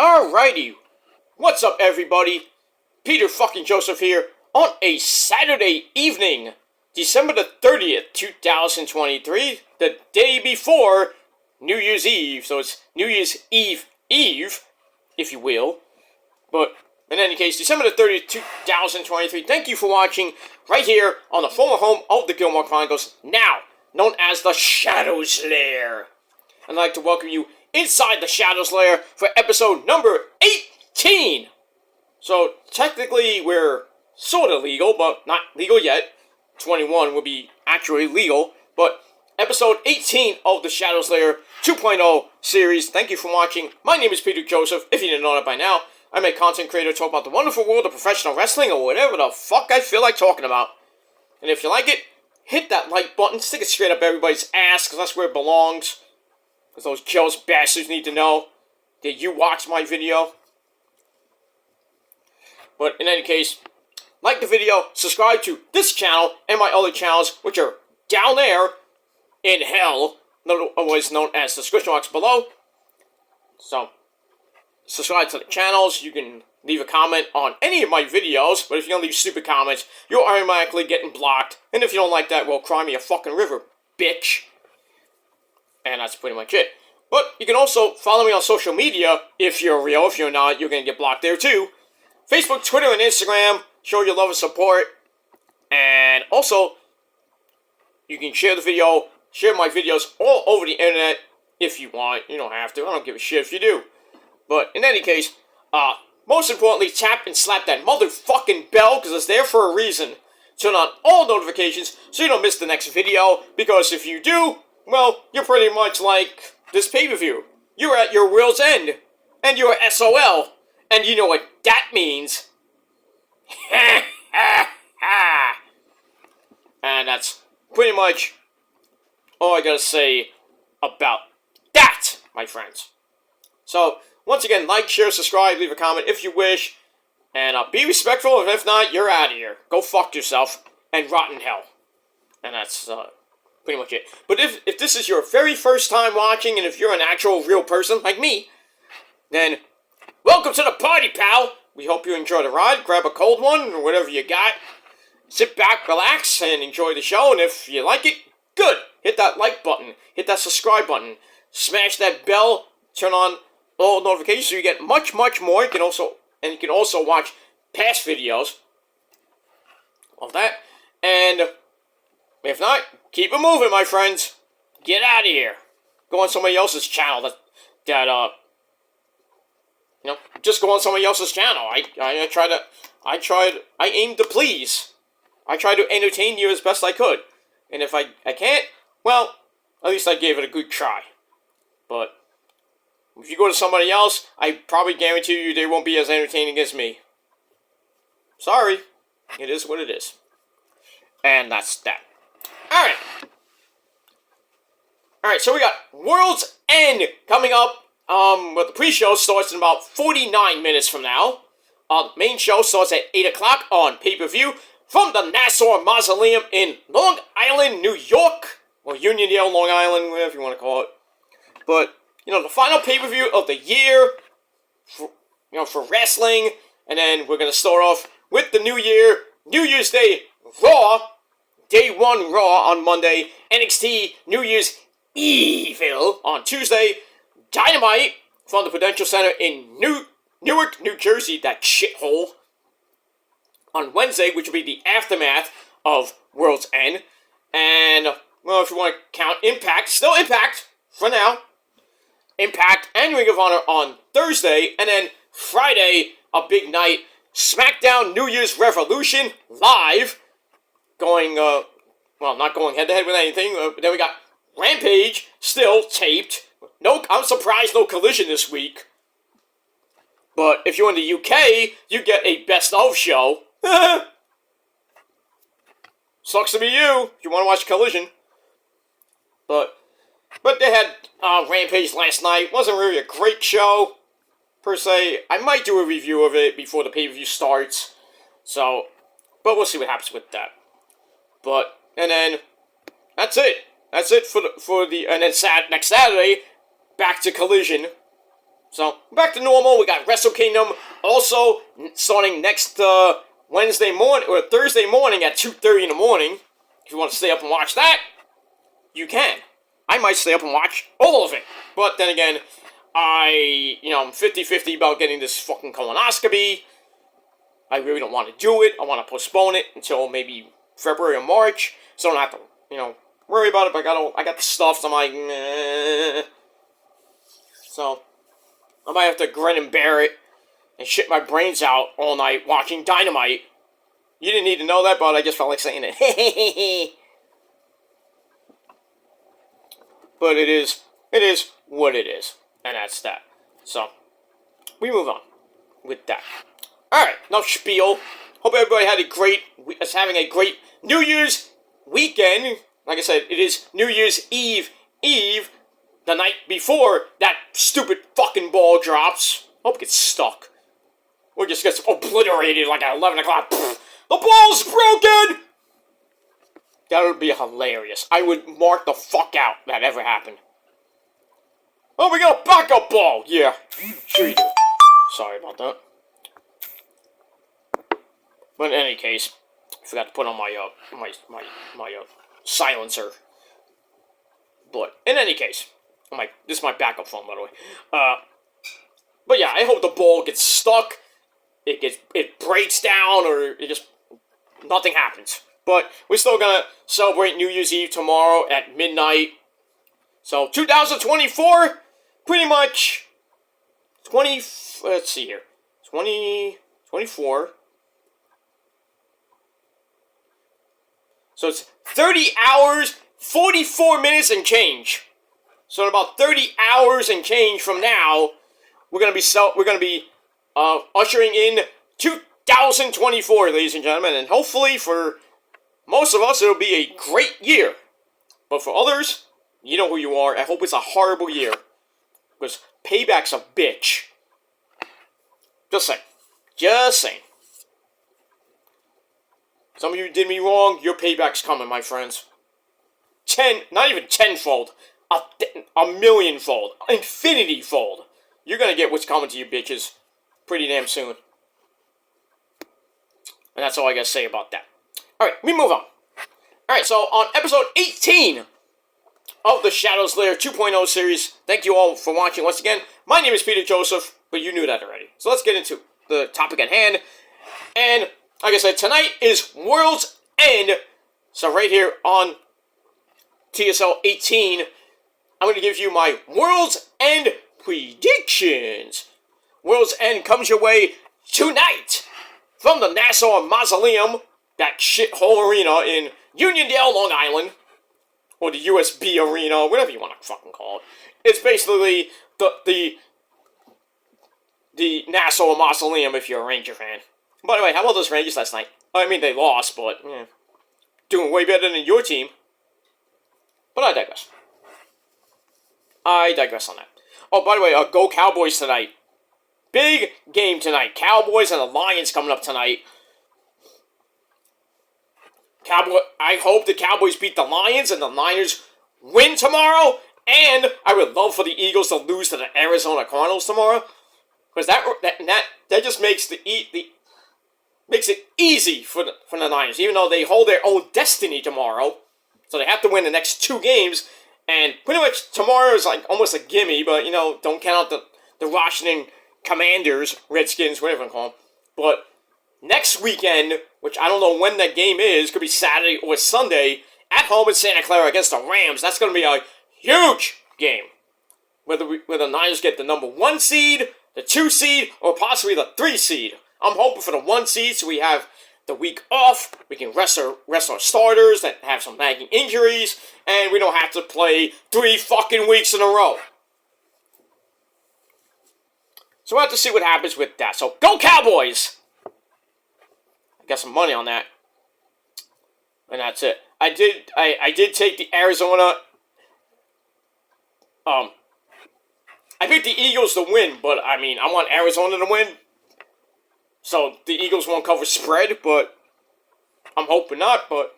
Alrighty, what's up everybody? Peter fucking Joseph here on a Saturday evening, December the 30th, 2023, the day before New Year's Eve, so it's New Year's Eve, if you will. But in any case, December the 30th, 2023, thank you for watching right here on the former home of the Gilmore Chronicles, now known as the Shadows Lair. I'd like to welcome you inside the Shadows Lair for episode number 18. So technically we're sort of legal, but not legal yet. 21 will be actually legal, but episode 18 of the Shadows Lair 2.0 series. Thank you for watching. My name is Peter Joseph. If you didn't know that by now, I'm a content creator talking about the wonderful world of professional wrestling or whatever the fuck I feel like talking about. And if you like it, hit that like button, stick it straight up everybody's ass, because that's where it belongs. Because those jealous bastards need to know that you watched my video. But in any case, like the video, subscribe to this channel and my other channels, which are down there in hell, otherwise known as the description box below. So, subscribe to the channels. You can leave a comment on any of my videos, but if you don't leave stupid comments, you're automatically getting blocked. And if you don't like that, well, cry me a fucking river, bitch. And that's pretty much it. But you can also follow me on social media. If you're real, if you're not, you're going to get blocked there too. Facebook, Twitter, and Instagram. Show your love and support. And also, you can share the video, share my videos all over the internet if you want. You don't have to. I don't give a shit if you do. But in any case, most importantly, tap and slap that motherfucking bell, because it's there for a reason. Turn on all notifications so you don't miss the next video. Because if you do, well, you're pretty much like this pay-per-view. You're at your world's end. And you're SOL. And you know what that means. And that's pretty much all I gotta say about that, my friends. So, once again, like, share, subscribe, leave a comment if you wish. And be respectful, and if not, you're out of here. Go fuck yourself and rot in hell. And that's, pretty much it. But if this is your very first time watching, and if you're an actual real person like me, then welcome to the party, pal! We hope you enjoy the ride. Grab a cold one, or whatever you got. Sit back, relax, and enjoy the show. And if you like it, good! Hit that like button. Hit that subscribe button. Smash that bell. Turn on all notifications so you get much, much more. You can also watch past videos of that. And if not, keep it moving, my friends. Get out of here. Go on somebody else's channel just go on somebody else's channel. I aim to please. I try to entertain you as best I could. And if I can't, well, at least I gave it a good try. But if you go to somebody else, I probably guarantee you they won't be as entertaining as me. Sorry. It is what it is. And that's that. Alright, so we got World's End coming up. But the pre-show starts in about 49 minutes from now. The main show starts at 8 o'clock on pay-per-view from the Nassau Mausoleum in Long Island, New York. Or Uniondale, Long Island, whatever you want to call it. But, the final pay-per-view of the year for wrestling. And then we're going to start off with the New Year's Day Raw. Day 1 Raw on Monday. NXT New Year's Evil on Tuesday. Dynamite from the Prudential Center in Newark, New Jersey, that shithole, on Wednesday, which will be the aftermath of World's End. And, well, if you want to count Impact, still Impact for now. Impact and Ring of Honor on Thursday. And then Friday, a big night, SmackDown New Year's Revolution live. Going, not going head-to-head with anything. Then we got Rampage, still taped. No, I'm surprised no Collision this week. But if you're in the UK, you get a best of show. Sucks to be you if you want to watch Collision. But they had Rampage last night. Wasn't really a great show, per se. I might do a review of it before the pay-per-view starts. So, but we'll see what happens with that. But, and then, that's it. That's it for the and then next Saturday, back to Collision. So, back to normal. We got Wrestle Kingdom also starting next Wednesday morning, or Thursday morning at 2:30 in the morning. If you want to stay up and watch that, you can. I might stay up and watch all of it. But then again, I'm 50-50 about getting this fucking colonoscopy. I really don't want to do it. I want to postpone it until maybe February or March, so I don't have to, worry about it. But I got the stuff, so I'm like, meh. So I might have to grin and bear it and shit my brains out all night watching Dynamite. You didn't need to know that, but I just felt like saying it. But it is what it is, and that's that. So we move on with that. All right, no spiel. Hope everybody is having a great New Year's weekend. Like I said, it is New Year's Eve, the night before that stupid fucking ball drops. Hope it gets stuck. Or just gets obliterated like at 11 o'clock. Pfft, the ball's broken! That would be hilarious. I would mark the fuck out if that ever happened. Oh, we got a backup ball! Yeah, sure you do. Sorry about that. But in any case, I forgot to put on my silencer. But in any case, this is my backup phone, by the way. But yeah, I hope the ball gets stuck. It breaks down, or nothing happens. But we're still gonna celebrate New Year's Eve tomorrow at midnight. So 2024, pretty much 2024. So it's 30 hours, 44 minutes and change. So in about 30 hours and change from now, we're gonna be ushering in 2024, ladies and gentlemen, and hopefully for most of us it'll be a great year. But for others, you know who you are. I hope it's a horrible year, because payback's a bitch. Just saying. Some of you did me wrong. Your payback's coming, my friends. Not even tenfold. A millionfold. Infinityfold. You're gonna get what's coming to you, bitches, pretty damn soon. And that's all I gotta say about that. Alright, we move on. Alright, so on episode 18 of the Shadows Lair 2.0 series, thank you all for watching once again. My name is Peter Joseph, but you knew that already. So let's get into the topic at hand. And like I said, tonight is World's End. So right here on TSL 18, I'm going to give you my World's End predictions. World's End comes your way tonight from the Nassau Mausoleum, that shithole arena in Uniondale, Long Island, or the USB arena, whatever you want to fucking call it. It's basically the Nassau Mausoleum if you're a Ranger fan. By the way, how about those Rangers last night? I mean, they lost, but doing way better than your team. But I digress on that. Oh, by the way, go Cowboys tonight. Big game tonight. Cowboys and the Lions coming up tonight. I hope the Cowboys beat the Lions and the Niners win tomorrow. And I would love for the Eagles to lose to the Arizona Cardinals tomorrow, because that just makes makes it easy for the Niners, even though they hold their own destiny tomorrow. So they have to win the next 2 games, and pretty much tomorrow is like almost a gimme. But don't count out the Washington Commanders, Redskins, whatever you call them. But next weekend, which I don't know when that game is, could be Saturday or Sunday, at home in Santa Clara against the Rams. That's going to be a huge game. Whether the Niners get the number 1 seed, the 2 seed, or possibly the 3 seed. I'm hoping for the 1 seed, so we have the week off. We can rest our starters that have some nagging injuries, and we don't have to play 3 fucking weeks in a row. So we'll have to see what happens with that. So go Cowboys! I got some money on that. And that's it. I did take the Arizona. I picked the Eagles to win, but I want Arizona to win. So the Eagles won't cover spread, but I'm hoping not. But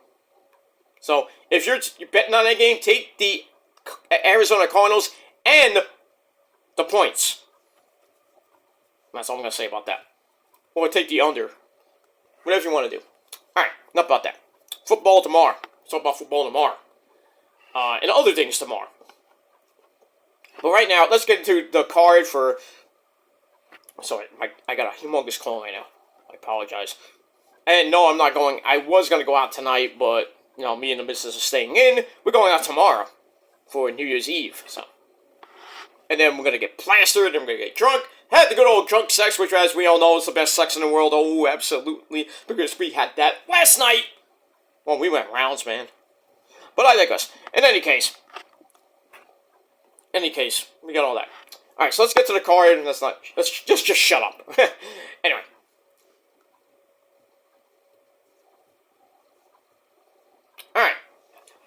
so if you're betting on that game, take the Arizona Cardinals and the points. That's all I'm going to say about that. Or take the under. Whatever you want to do. Alright, enough about that. Football tomorrow. Let's talk about football tomorrow. And other things tomorrow. But right now, let's get into the card for... Sorry, I got a humongous call right now. I apologize. And no, I'm not going... I was going to go out tonight, but, you know, me and the missus are staying in. We're going out tomorrow for New Year's Eve, so... And then we're going to get plastered, and we're going to get drunk. Had the good old drunk sex, which, as we all know, is the best sex in the world. Oh, absolutely. Because we had that last night. Well, we went rounds, man. But I digress. In any case, we got all that. Alright, so let's get to the card, and let's just shut up. Anyway. Alright.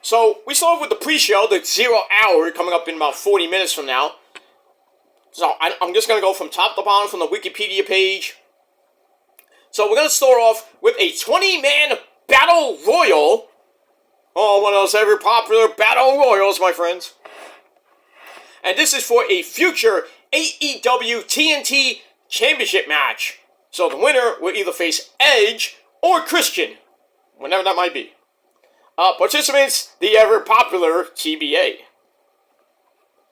So, we start off with the pre-show, the 0 hour, coming up in about 40 minutes from now. So, I'm just going to go from top to bottom from the Wikipedia page. So, we're going to start off with a 20-man Battle Royal. Oh, one of those ever popular Battle Royals, my friends. And this is for a future AEW TNT Championship match. So, the winner will either face Edge or Christian, whenever that might be. Participants, the ever popular TBA.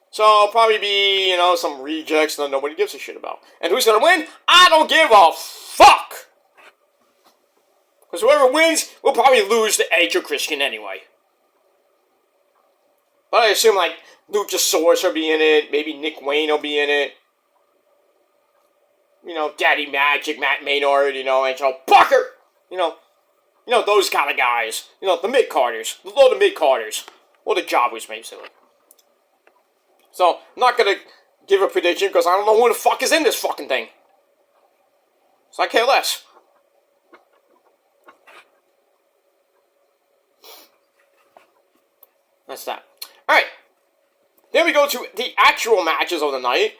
So, it'll probably be, you know, some rejects that nobody gives a shit about. And who's gonna win? I don't give a fuck! Because whoever wins will probably lose to Edge or Christian anyway. But I assume, like, Luchasaurus will be in it, maybe Nick Wayne will be in it. You know, Daddy Magic, Matt Maynard, you know, and Joe Parker! You know, those kind of guys. You know, the mid-carders. The low to mid-carders. Or the jobbers, basically. So, I'm not going to give a prediction because I don't know who the fuck is in this fucking thing. So I care less. That's that. Alright. Then we go to the actual matches of the night.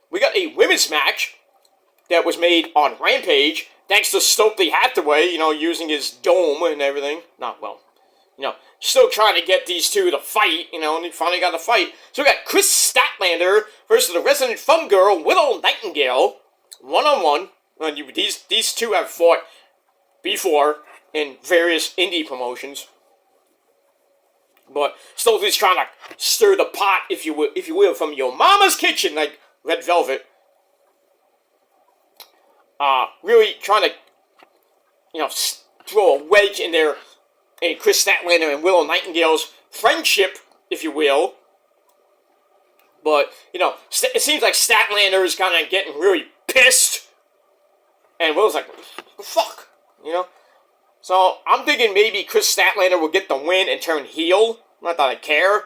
We got a women's match that was made on Rampage. Thanks to Stokely Hathaway, you know, using his dome and everything. Not well. You know, still trying to get these two to fight, you know, and he finally got to fight. So we got Chris Statlander versus the resident fun girl, Willow Nightingale. One-on-one. These two have fought before in various indie promotions. But Stokely's trying to stir the pot, if you will, from your mama's kitchen, like Red Velvet. Really trying to, you know, throw a wedge in there in Chris Statlander and Willow Nightingale's friendship, if you will. But, you know, it seems like Statlander is kind of getting really pissed. And Willow's like, fuck, you know? So, I'm thinking maybe Chris Statlander will get the win and turn heel. Not that I care.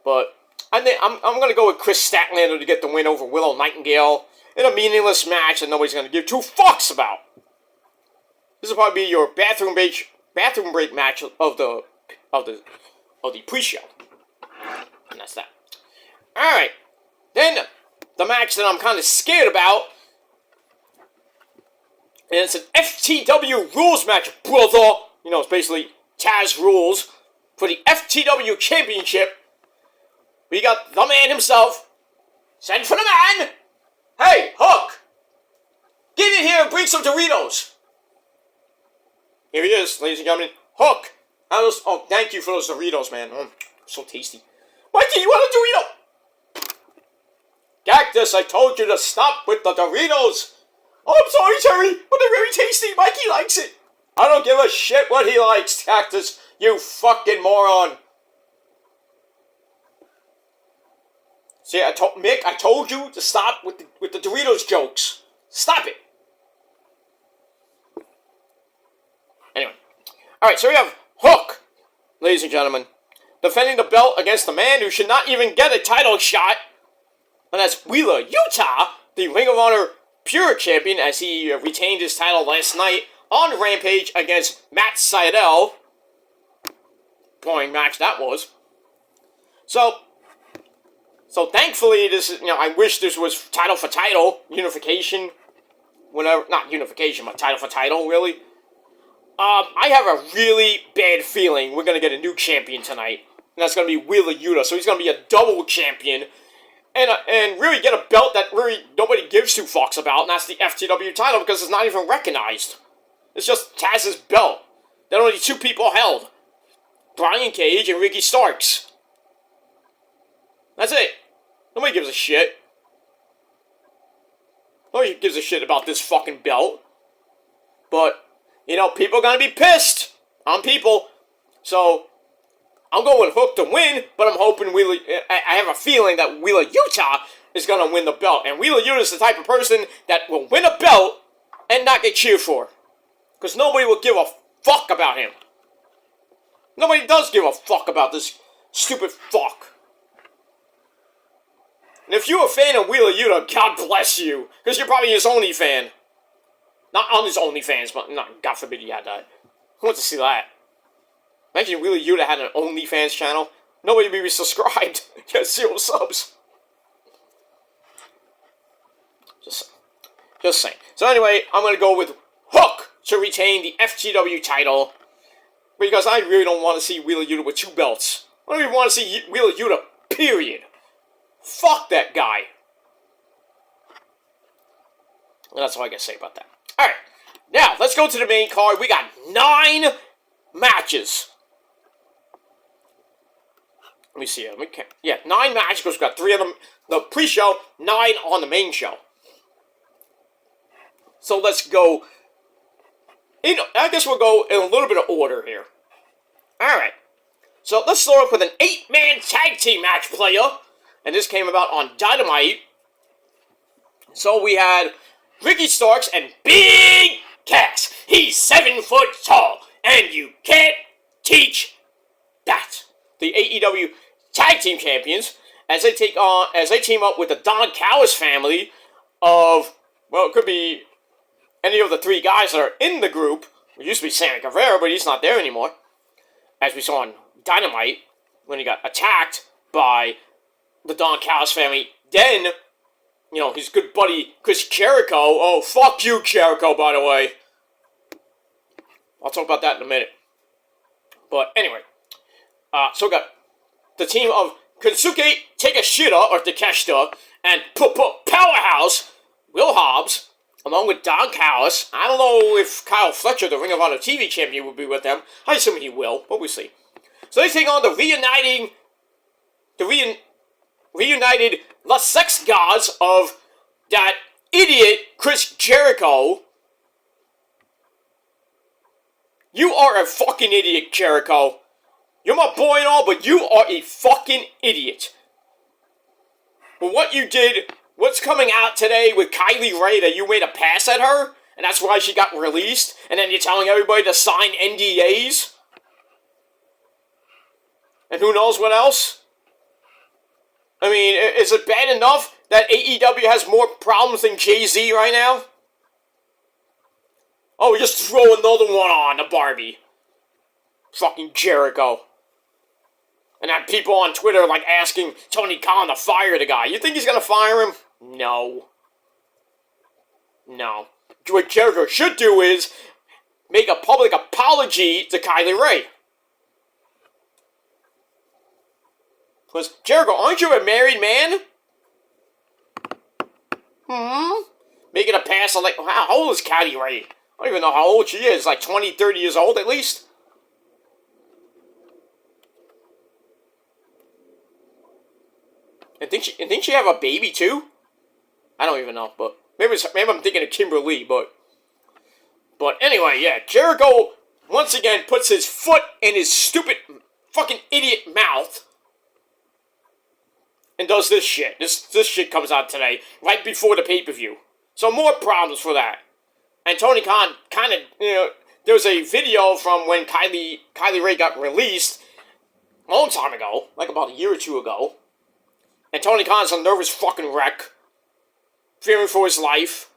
But, I'm going to go with Chris Statlander to get the win over Willow Nightingale in a meaningless match that nobody's going to give two fucks about. This will probably be your bathroom break match of the pre-show. And that's that. Alright. Then, the match that I'm kind of scared about. And it's an FTW rules match, brother. You know, it's basically Taz rules for the FTW Championship. We got the man himself. Send for the man. Hey, Hook. Get in here and bring some Doritos. Here he is, ladies and gentlemen. Hook. Oh, thank you for those Doritos, man. So tasty. Why do you want a Dorito? Cactus, I told you to stop with the Doritos. Oh, I'm sorry, Terry, but they're very tasty. Mikey likes it. I don't give a shit what he likes, Cactus. You fucking moron. See, Mick, I told you to stop with the Doritos jokes. Stop it. Anyway. Alright, so we have Hook, ladies and gentlemen, defending the belt against the man who should not even get a title shot. And that's Wheeler Yuta, the Ring of Honor Pure Champion, as he retained his title last night on Rampage against Matt Sydal. Boring match that was. So thankfully, this is, you know, I wish this was title for title, unification, whatever, not unification, but title for title, really. I have a really bad feeling we're going to get a new champion tonight, and that's going to be Wheeler Yuta, so he's going to be a double champion, and really get a belt that really nobody gives two fucks about, and that's the FTW title because it's not even recognized. It's just Taz's belt that only two people held: Brian Cage and Ricky Starks. That's it. Nobody gives a shit. Nobody gives a shit about this fucking belt. But, people are gonna be pissed on people. So, I'm going with Hook to win, but I'm hoping I have a feeling that Wheeler Yuta is gonna win the belt. And Wheeler Yuta is the type of person that will win a belt and not get cheered for. Because nobody will give a fuck about him. Nobody does give a fuck about this stupid fuck. And if you're a fan of Wheeler Yuta, God bless you. Because you're probably his only fan. Not on his OnlyFans, but God forbid you had that. Who wants to see that? Imagine Wheeler Yuta had an OnlyFans channel. Nobody would be subscribed. He has 0 subs. Just saying. So anyway, I'm going to go with Hook to retain the FTW title. Because I really don't want to see Wheeler Yuta with 2 belts. I don't even want to see Wheeler Yuta, period. Fuck that guy. And that's all I got to say about that. Alright, now let's go to the main card. We got 9 matches. Let me see. 9 matches because we got 3 of them the pre-show, 9 on the main show. So let's go. I guess we'll go in a little bit of order here. Alright. So let's start off with an 8-man tag team match, player. And this came about on Dynamite. So we had Ricky Starks and Big Cass. He's 7 foot tall, and you can't teach that. The AEW Tag Team Champions, as they team up with the Don Callis family of, well, it could be any of the 3 guys that are in the group. It used to be Sammy Guevara, but he's not there anymore. As we saw on Dynamite, when he got attacked by the Don Callis family. Then, his good buddy Chris Jericho. Oh, fuck you, Jericho, by the way. I'll talk about that in a minute. But anyway, so we got the team of Kensuke Takeshita, or Takeshita, and Powerhouse, Will Hobbs, along with Don Callis. I don't know if Kyle Fletcher, the Ring of Honor TV champion, will be with them. I assume he will, but we'll see. So they take on the reunited the sex gods of that idiot Chris Jericho. You are a fucking idiot, Jericho. You're my boy and all, but you are a fucking idiot. But what you did, what's coming out today with Kylie Ray, that you made a pass at her, and that's why she got released, and then you're telling everybody to sign NDAs? And who knows what else? I mean, is it bad enough that AEW has more problems than Jay-Z right now? Oh, just throw another one on the Barbie. Fucking Jericho. And have people on Twitter, asking Tony Khan to fire the guy. You think he's gonna fire him? No. No. What Jericho should do is make a public apology to Kylie Ray. Because, Jericho, aren't you a married man? Making a pass on, how old is Kylie Ray? I don't even know how old she is. 20, 30 years old at least? And think she have a baby too? I don't even know, but maybe I'm thinking of Kimberly, but anyway, yeah, Jericho once again puts his foot in his stupid fucking idiot mouth and does this shit. This shit comes out today, right before the pay-per-view. So more problems for that. And Tony Khan kind of, there was a video from when Kylie Ray got released a long time ago, about a year or 2 ago. And Tony Khan's a nervous fucking wreck, fearing for his life.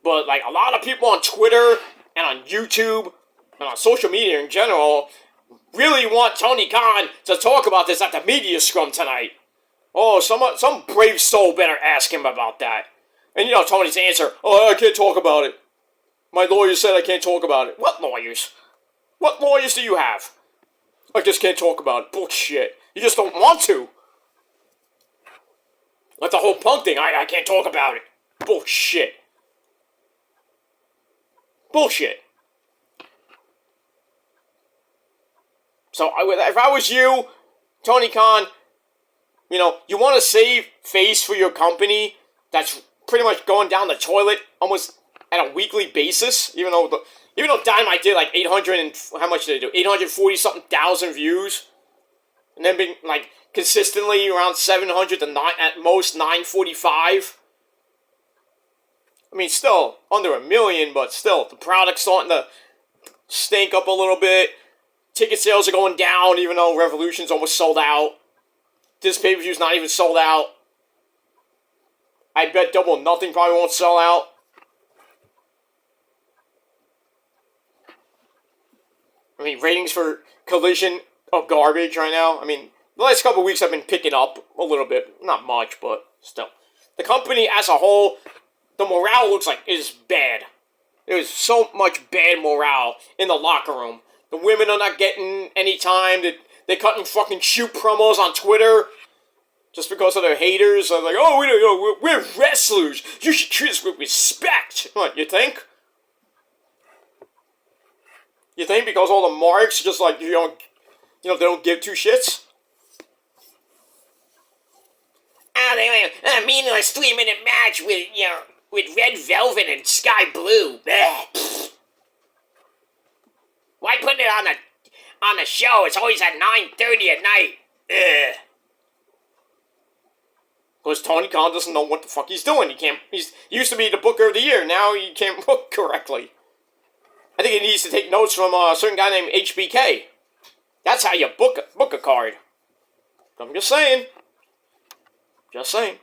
But, a lot of people on Twitter and on YouTube and on social media in general really want Tony Khan to talk about this at the media scrum tonight. Oh, some brave soul better ask him about that. And Tony's answer, I can't talk about it. My lawyer said I can't talk about it. What lawyers? What lawyers do you have? I just can't talk about it. Bullshit. You just don't want to. Like the whole Punk thing, I can't talk about it. Bullshit. Bullshit. So if I was you, Tony Khan, you want to save face for your company that's pretty much going down the toilet almost at a weekly basis, even though Dynamite did like 800 and how much did they do? 840 something thousand views, and then being like consistently around 700 to at most 945. I mean, still under 1 million, but still the product's starting to stink up a little bit. Ticket sales are going down, even though Revolution's almost sold out. This pay-per-view's not even sold out. I bet Double or Nothing probably won't sell out. I mean, ratings for Collision are garbage right now. I mean, the last couple of weeks I've been picking up a little bit. Not much, but still. The company as a whole, the morale looks like is bad. There's so much bad morale in the locker room. The women are not getting any time. They're cutting fucking shoot promos on Twitter just because of their haters. They're like, oh, we're wrestlers. You should treat us with respect. What, you think? You think because all the marks just like, they don't give two shits? Meaningless 3-minute match with Red Velvet and Sky Blue. Why put it on the show? It's always at 9:30 at night. Because Tony Khan doesn't know what the fuck he's doing. He used to be the Booker of the Year. Now he can't book correctly. I think he needs to take notes from a certain guy named HBK. That's how you book a card. I'm just saying. Just saying.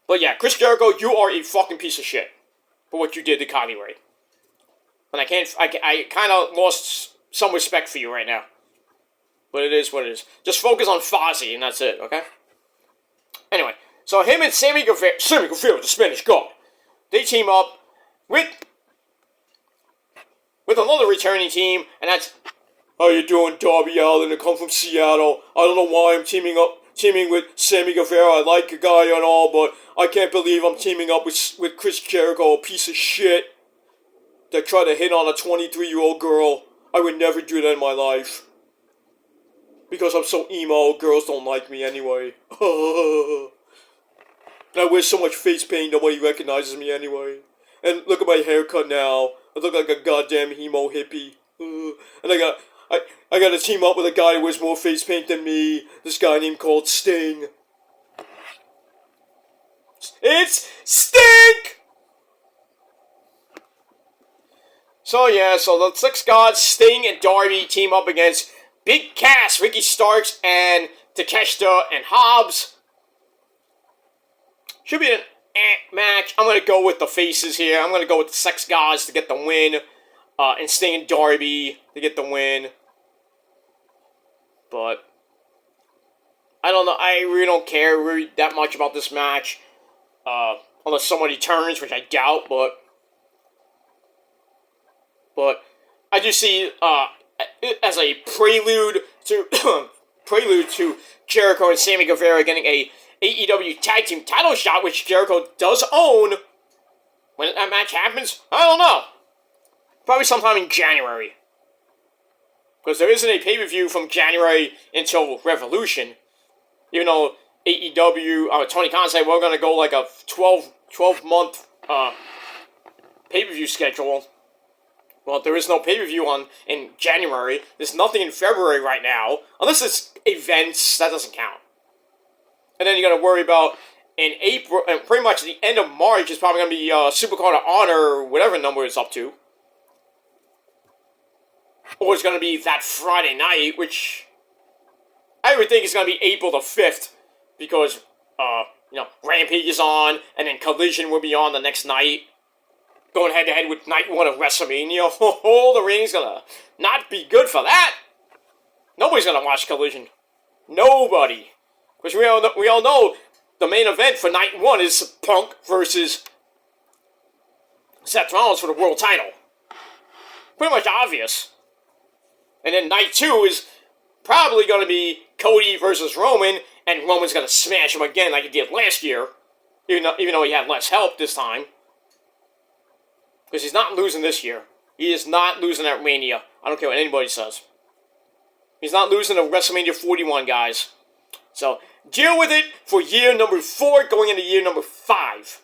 But yeah, Chris Jericho, you are a fucking piece of shit for what you did to Kylie Ray. And I kind of lost some respect for you right now. But it is what it is. Just focus on Fozzy and that's it, okay? Anyway, so him and Sammy Guevara, the Spanish God, they team up with another returning team, and that's, how you doing, Darby Allin? I come from Seattle. I don't know why I'm teaming with Sammy Guevara. I like a guy and all, but I can't believe I'm teaming up with Chris Jericho, a piece of shit that tried to hit on a 23-year-old girl. I would never do that in my life. Because I'm so emo, girls don't like me anyway. I wear so much face paint, nobody recognizes me anyway. And look at my haircut now. I look like a goddamn emo hippie. And I got to team up with a guy who wears more face paint than me. This guy named called Sting. It's Stink! So the Six Gods, Sting and Darby team up against Big Cass, Ricky Starks, and Takeshita and Hobbs. Should be an match. I'm going to go with the faces here. I'm going to go with the Sex Gods to get the win. And Sting and Darby to get the win. But I don't know. I really don't care really that much about this match. Unless somebody turns, which I doubt. But I do see as a prelude to Jericho and Sammy Guevara getting a AEW Tag Team title shot, which Jericho does own. When that match happens, I don't know. Probably sometime in January. Because there isn't a pay-per-view from January until Revolution. Even though AEW, Tony Khan said we're going to go like a 12-month pay-per-view schedule. Well, there is no pay-per-view in January. There's nothing in February right now. Unless it's events, that doesn't count. And then you got to worry about in April, and pretty much the end of March is probably going to be Supercard of Honor, or whatever number it's up to. Or it's going to be that Friday night, which I would think is going to be April the 5th, because, Rampage is on, and then Collision will be on the next night, going head-to-head with Night 1 of WrestleMania. Oh, the rating's going to not be good for that. Nobody's going to watch Collision. Nobody. Because we all know the main event for Night 1 is Punk versus Seth Rollins for the world title. Pretty much obvious. And then Night 2 is probably going to be Cody versus Roman and Roman's gonna smash him again like he did last year, even though he had less help this time. Because he's not losing this year. He is not losing at Mania. I don't care what anybody says. He's not losing to WrestleMania 41, guys. So, deal with it for year number 4 going into year number 5.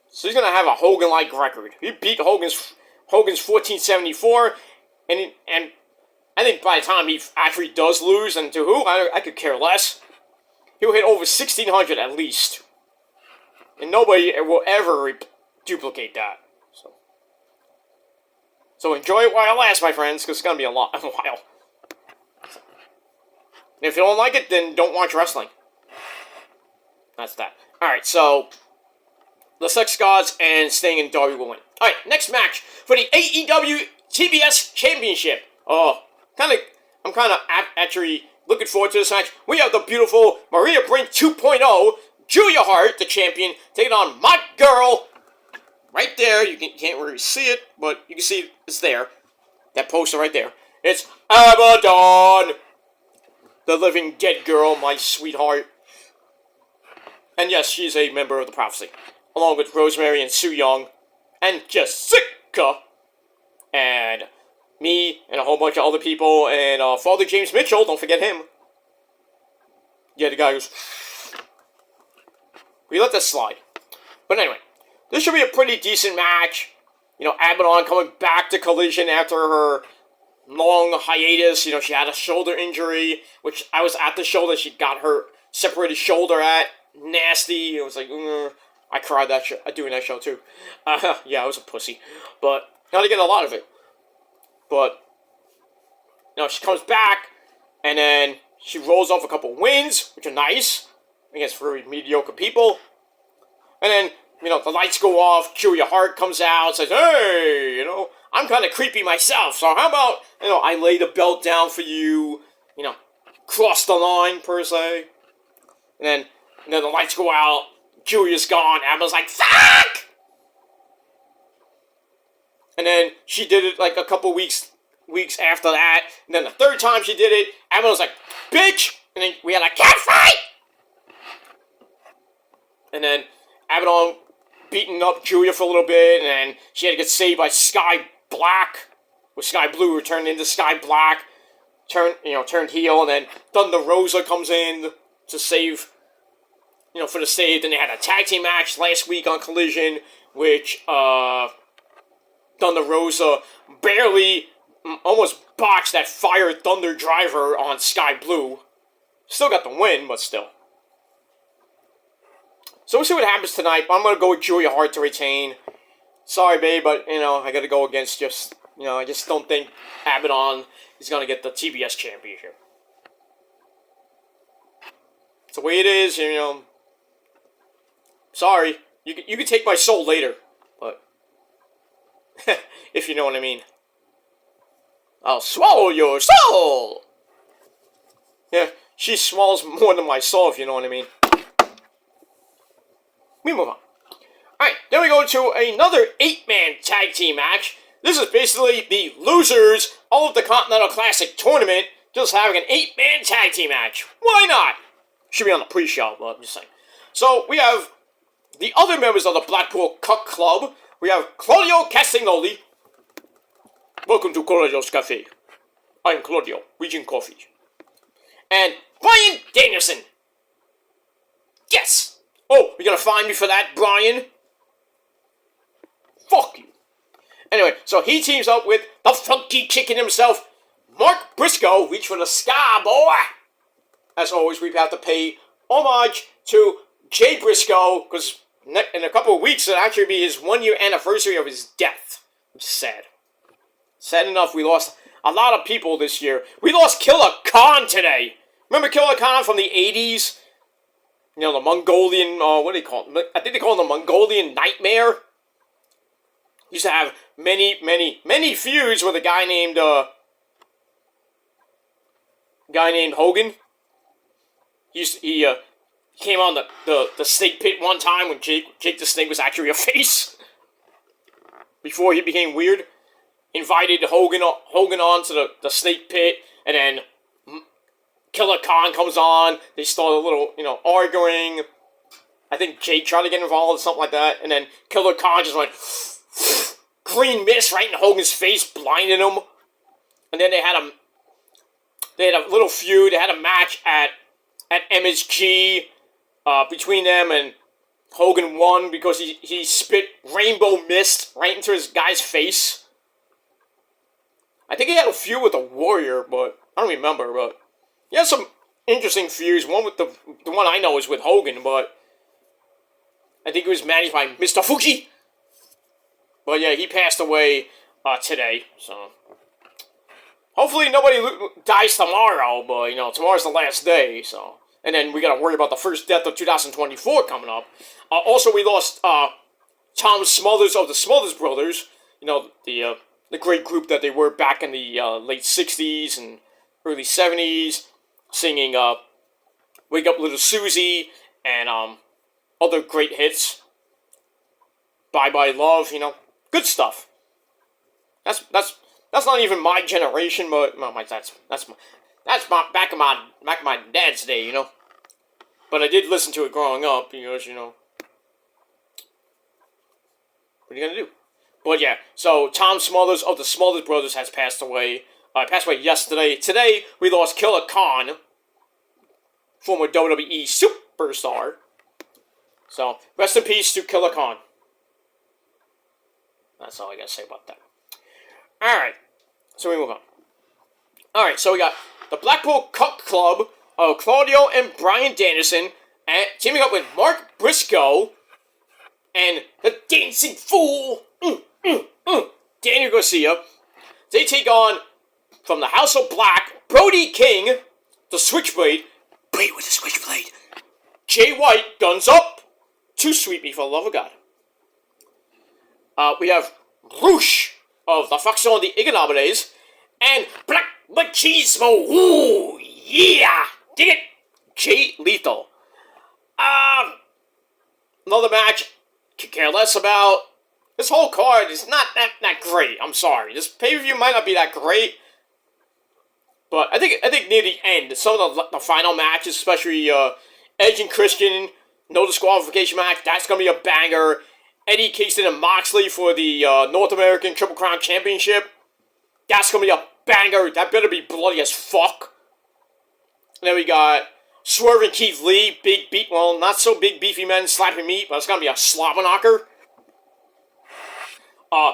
So he's going to have a Hogan-like record. He beat Hogan's 1474, and I think by the time he actually does lose, and to who, I could care less, he'll hit over 1,600 at least. And nobody will ever duplicate that. So enjoy it while it lasts, my friends, because it's going to be a while. And if you don't like it, then don't watch wrestling. That's that. Alright, so the Sex Gods and Sting and Darby will win. Alright, next match for the AEW TBS Championship. I'm kind of actually looking forward to this match. We have the beautiful Maria Brink 2.0, Julia Hart, the champion, taking on my girl. Right there, you can't really see it, but you can see it's there. That poster right there. It's Abaddon, the living dead girl, my sweetheart. And yes, she's a member of the Prophecy, along with Rosemary and Sue Young, and Jessica, and me, and a whole bunch of other people, and Father James Mitchell, don't forget him. Yeah, the guy who's... We let this slide. But anyway. This should be a pretty decent match. You know, Abaddon coming back to Collision after her long hiatus. You know, she had a shoulder injury, which I was at the show that she got her separated shoulder at. Nasty. It was like, I cried doing that show too. Yeah, I was a pussy. But, I didn't get a lot of it. But, you know, she comes back, and then she rolls off a couple wins, which are nice, against very mediocre people. And then, you know, the lights go off, Julia Hart comes out, says, hey, you know, I'm kind of creepy myself, so how about, you know, I lay the belt down for you, you know, cross the line, per se. And then the lights go out, Julia's gone, Emma's like, fuck! And then she did it, like, a couple weeks after that, and then the third time she did it, Emma was like, bitch! And then we had a cat fight! And then Abaddon beating up Julia for a little bit, and then she had to get saved by Sky Black, with Sky Blue turned into Sky Black, turned heel, and then Thunder Rosa comes in to save, you know, for the save. Then they had a tag team match last week on Collision, which Thunder Rosa barely, almost botched that Fire Thunder driver on Sky Blue. Still got the win, but still. So we'll see what happens tonight, but I'm going to go with Julia Hart to retain. Sorry, babe, but, you know, I got to go against just, you know, I just don't think Abaddon is going to get the TBS championship. It's the way it is, you know. Sorry. You can take my soul later, but if you know what I mean. I'll swallow your soul! Yeah, she swallows more than my soul, if you know what I mean. We move on. Alright, then we go to another 8-man tag team match. This is basically the losers of the Continental Classic Tournament just having an 8-man tag team match. Why not? Should be on the pre-show, but I'm just saying. So, we have the other members of the Blackpool Cuck Club. We have Claudio Castagnoli. Welcome to Claudio's Cafe. I'm Claudio, Region Coffee. And Brian Danielson. Yes! Oh, you're gonna find me for that, Brian? Fuck you. Anyway, so he teams up with the funky chicken himself, Mark Briscoe, reach for the sky, boy. As always, we have to pay homage to Jay Briscoe, because in a couple of weeks, it'll actually be his 1-year anniversary of his death. It's sad. Sad enough, we lost a lot of people this year. We lost Killer Khan today. Remember Killer Khan from the 80s? You know, the Mongolian, what do they call it? I think they call him the Mongolian Nightmare. He used to have many feuds with a guy named Hogan. He came on the Snake Pit one time when Jake the Snake was actually a face. Before he became weird. Invited Hogan on to the Snake Pit, and then Killer Khan comes on. They start a little, arguing. I think Jake tried to get involved or something like that. And then Killer Khan just went green mist right in Hogan's face, blinding him. And then they had a little feud. They had a match at MSG between them, and Hogan won because he spit rainbow mist right into his guy's face. I think he had a feud with a Warrior, but I don't remember. But he had some interesting feuds. One with the one I know is with Hogan, but I think it was managed by Mr. Fuji. But yeah, he passed away today. So hopefully nobody dies tomorrow. But tomorrow's the last day. So and then we gotta worry about the first death of 2024 coming up. Also, we lost Tom Smothers of the Smothers Brothers. The great group that they were back in the late 60s and early 70s, singing Wake Up Little Susie and other great hits. Bye Bye Love, good stuff. That's not even my generation, but that's my back of my dad's day, But I did listen to it growing up because what are you gonna do? But yeah, so Tom Smothers of the Smothers Brothers has passed away. Passed away yesterday. Today, we lost Killer Khan, former WWE superstar. So, rest in peace to Killer Khan. That's all I gotta say about that. Alright, so we move on. Alright, so we got the Blackpool Cup Club of Claudio and Brian Danielson teaming up with Mark Briscoe and the Dancing Fool, Daniel Garcia. They take on, from the House of Black, Brody King, the Switchblade, Blade with the Switchblade, Jay White, Guns Up, Too Sweet Me for the Love of God. We have Roosh of the Foxhole and the Ignobles, and Black Machismo, ooh, yeah, dig it, Jay Lethal. Another match, could care less about. This whole card is not that great. I'm sorry. This pay-per-view might not be that great. But I think near the end, some of the final matches, especially Edge and Christian, no disqualification match, that's going to be a banger. Eddie Kingston and Moxley for the North American Triple Crown Championship, that's going to be a banger. That better be bloody as fuck. And then we got Swerve and Keith Lee, not so big beefy men slapping meat, but it's going to be a slobber knocker.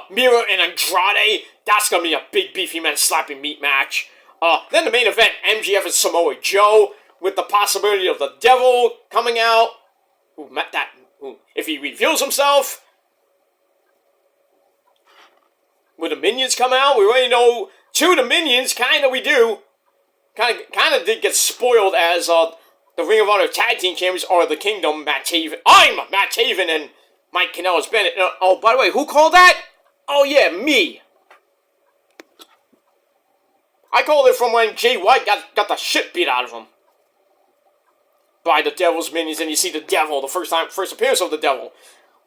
Miro and Andrade, that's going to be a big beefy man slapping meat match. Then the main event, MJF and Samoa Joe, with the possibility of the Devil coming out. If he reveals himself. Will the Minions come out? We already know two of the Minions, we do. Kind of did get spoiled as the Ring of Honor Tag Team Champions are the Kingdom, Matt Taven. I'm Matt Taven and Mike Kanellis Bennett. Oh, by the way, who called that? Oh, yeah, me. I called it from when Jay White got the shit beat out of him by the Devil's Minions, and you see the Devil, the first appearance of the Devil,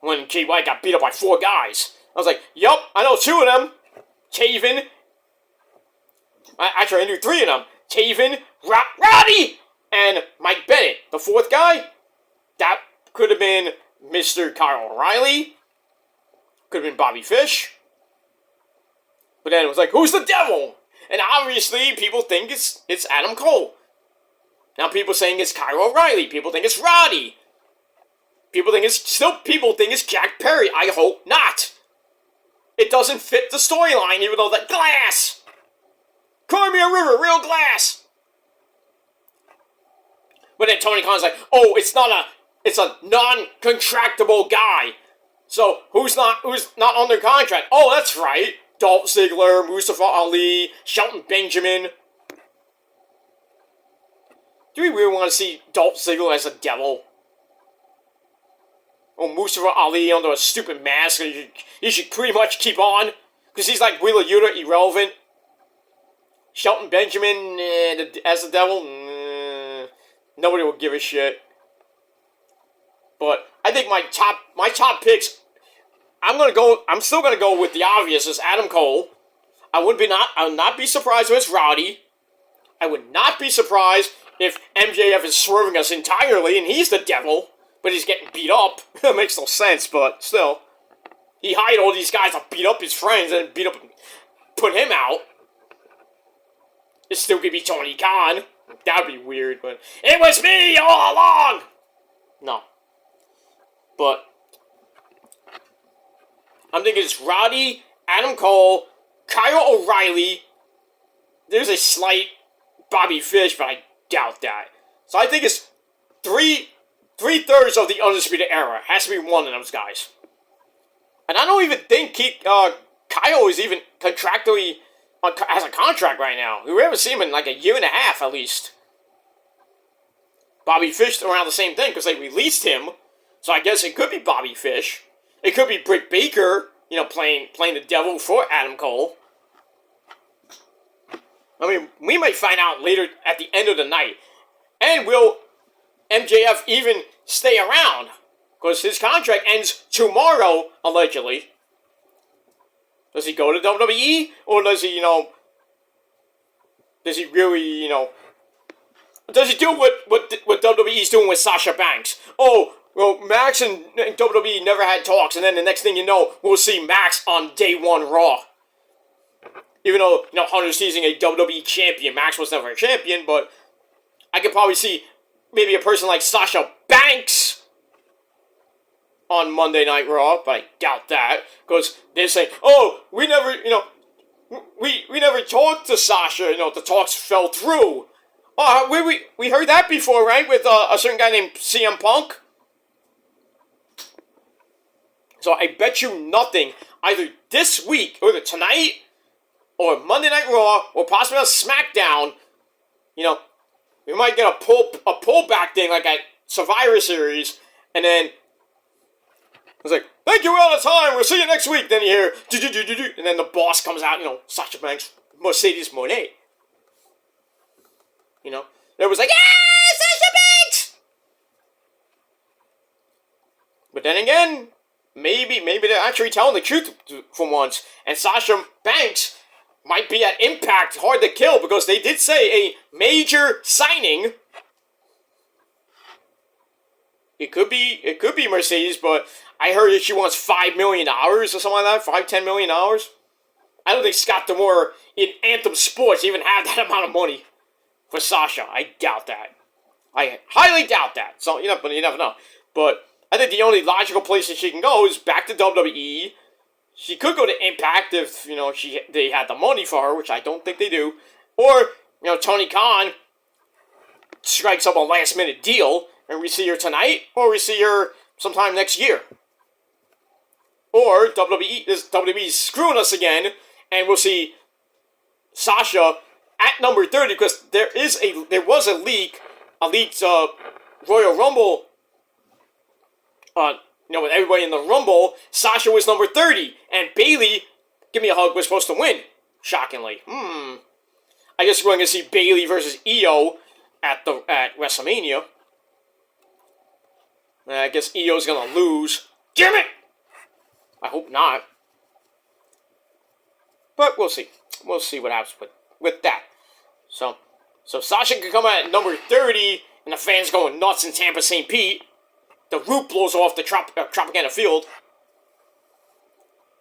when Jay White got beat up by 4 guys. I was like, yup, I know 2 of them. Taven. Actually, I knew 3 of them. Taven, Roddy, and Mike Bennett. The 4th guy, that could have been Mr. Kyle O'Reilly. Could have been Bobby Fish. But then it was like, who's the Devil? And obviously, people think it's Adam Cole. Now people saying it's Kyle O'Reilly. People think it's Roddy. People think it's Jack Perry. I hope not. It doesn't fit the storyline, even though that glass. Crimea River, real glass. But then Tony Khan's like, oh, it's a non-contractable guy. So who's not under contract? Oh, that's right. Dolph Ziggler, Mustafa Ali, Shelton Benjamin. Do we really want to see Dolph Ziggler as a devil? Or Mustafa Ali under a stupid mask he should pretty much keep on? Because he's like Wheeler Yuta, irrelevant. Shelton Benjamin as the devil? Nobody will give a shit. But I think my top picks, I'm still gonna go with the obvious as Adam Cole. I would not be surprised if it's Roddy. I would not be surprised if MJF is swerving us entirely and he's the devil, but he's getting beat up. That makes no sense, but still. He hired all these guys to beat up his friends and put him out. It still could be Tony Khan. That'd be weird, but it was me all along! No. But I'm thinking it's Roddy, Adam Cole, Kyle O'Reilly. There's a slight Bobby Fish, but I doubt that. So I think it's three-thirds of the Undisputed Era. Has to be one of those guys. And I don't even think Kyle is even contractually has a contract right now. We haven't seen him in like a year and a half at least. Bobby Fish around the same thing because they released him. So I guess it could be Bobby Fish. It could be Britt Baker, playing the devil for Adam Cole. I mean, we might find out later at the end of the night. And will MJF even stay around? Because his contract ends tomorrow, allegedly. Does he go to WWE? Or does he, does he really, does he do what WWE's doing with Sasha Banks? Oh, well, Max and WWE never had talks, and then the next thing you know, we'll see Max on day one Raw. Even though, Hunter's teasing a WWE champion. Max was never a champion, but I could probably see maybe a person like Sasha Banks on Monday Night Raw, but I doubt that, because they're saying, oh, we never, we never talked to Sasha, the talks fell through. Oh, we heard that before, right, with a certain guy named CM Punk? So I bet you nothing, either this week, or either tonight, or Monday Night Raw, or possibly on SmackDown, we might get a pullback thing like at Survivor Series, and then it's like, thank you, we're out of time, we'll see you next week. Then you hear, and then the boss comes out, Sasha Banks, Mercedes Moné. It was like, yeah, Sasha Banks! But then again, maybe they're actually telling the truth for once, and Sasha Banks might be at Impact hard to kill, because they did say a major signing. It could be Mercedes, but I heard that she wants $5 million or something like that, $10 million. I don't think Scott D'Amore in Anthem Sports even had that amount of money for Sasha. I doubt that. I highly doubt that. So you never know. But I think the only logical place that she can go is back to WWE. She could go to Impact if they had the money for her, which I don't think they do. Or Tony Khan strikes up a last minute deal, and we see her tonight, or we see her sometime next year. Or WWE's screwing us again, and we'll see Sasha at number 30, because there was a leaked Royal Rumble, with everybody in the Rumble. Sasha was number 30, and Bayley, give me a hug, was supposed to win. Shockingly. I guess we're going to see Bayley versus Aew at WrestleMania. I guess Io's going to lose. Damn it! I hope not. But we'll see. We'll see what happens with that. So Sasha can come out at number 30, and the fans going nuts in Tampa St. Pete. The roof blows off the Tropicana Field.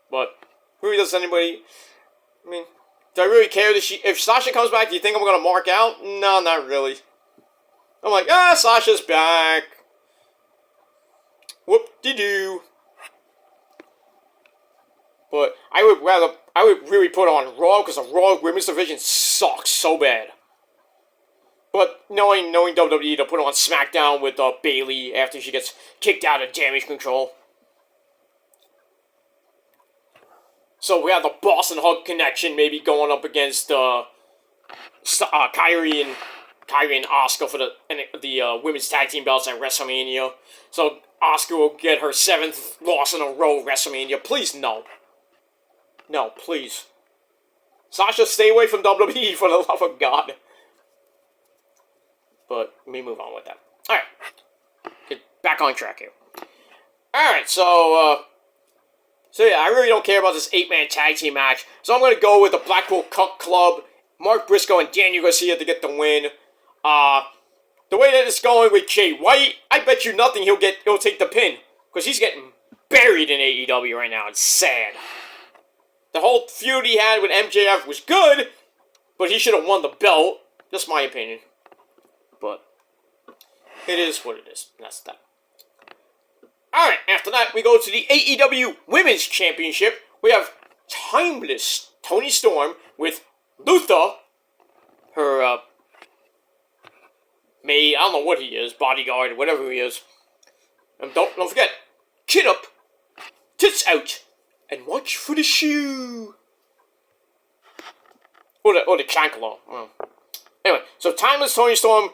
But really, does anybody? I mean, do I really care if Sasha comes back? Do you think I'm gonna mark out? No, not really. I'm like, Sasha's back. Whoop-de-doo. But I would really put on Raw, because the Raw Women's Division sucks so bad. But knowing WWE, to put on SmackDown with Bayley after she gets kicked out of Damage Control. So we have the Boston Hug connection maybe going up against Kyrie and Asuka for the women's tag team belts at WrestleMania. So Asuka will get her 7th loss in a row at WrestleMania. Please, no. No, please. Sasha, stay away from WWE for the love of God. But let me move on with that. Alright. Get back on track here. Alright, so yeah, I really don't care about this 8-man tag team match. So I'm going to go with the Blackpool Cup Club, Mark Briscoe and Daniel Garcia to get the win. The way that it's going with Jay White, I bet you nothing he'll take the pin. Because he's getting buried in AEW right now. It's sad. The whole feud he had with MJF was good, but he should have won the belt. Just my opinion. But it is what it is. That's that. Alright, after that, we go to the AEW Women's Championship. We have timeless Toni Storm with Luther, her maid, I don't know what he is, bodyguard, whatever he is. And don't forget, chin up, tits out, and watch for the shoe. Or the chancla. Oh. Anyway, so timeless Toni Storm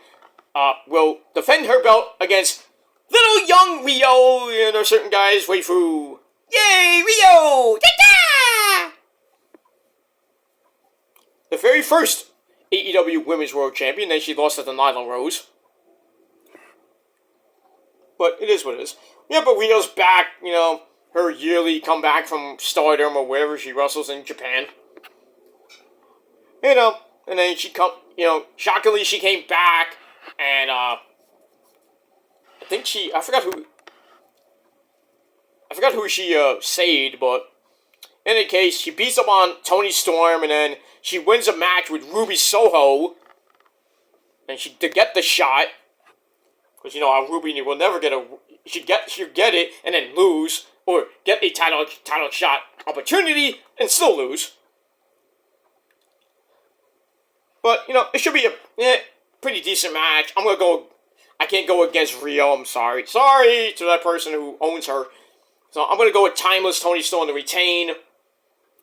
will defend her belt against little young Rio and a certain guy's waifu. Yay, Rio! Ta-da! The very first AEW Women's World Champion, then she lost it to Nyla Rose. But it is what it is. Yeah, but Rio's back, her yearly comeback from Stardom or wherever she wrestles in Japan. And then she shockingly she came back, and I forgot who she saved, but in any case, she beats up on Toni Storm, and then she wins a match with Ruby Soho, and to get the shot, because how Ruby will never get she'll get it and then lose, or get a title shot opportunity and still lose. But it should be a pretty decent match. I can't go against Rio. I'm sorry to that person who owns her. So I'm gonna go with timeless Toni Storm to retain.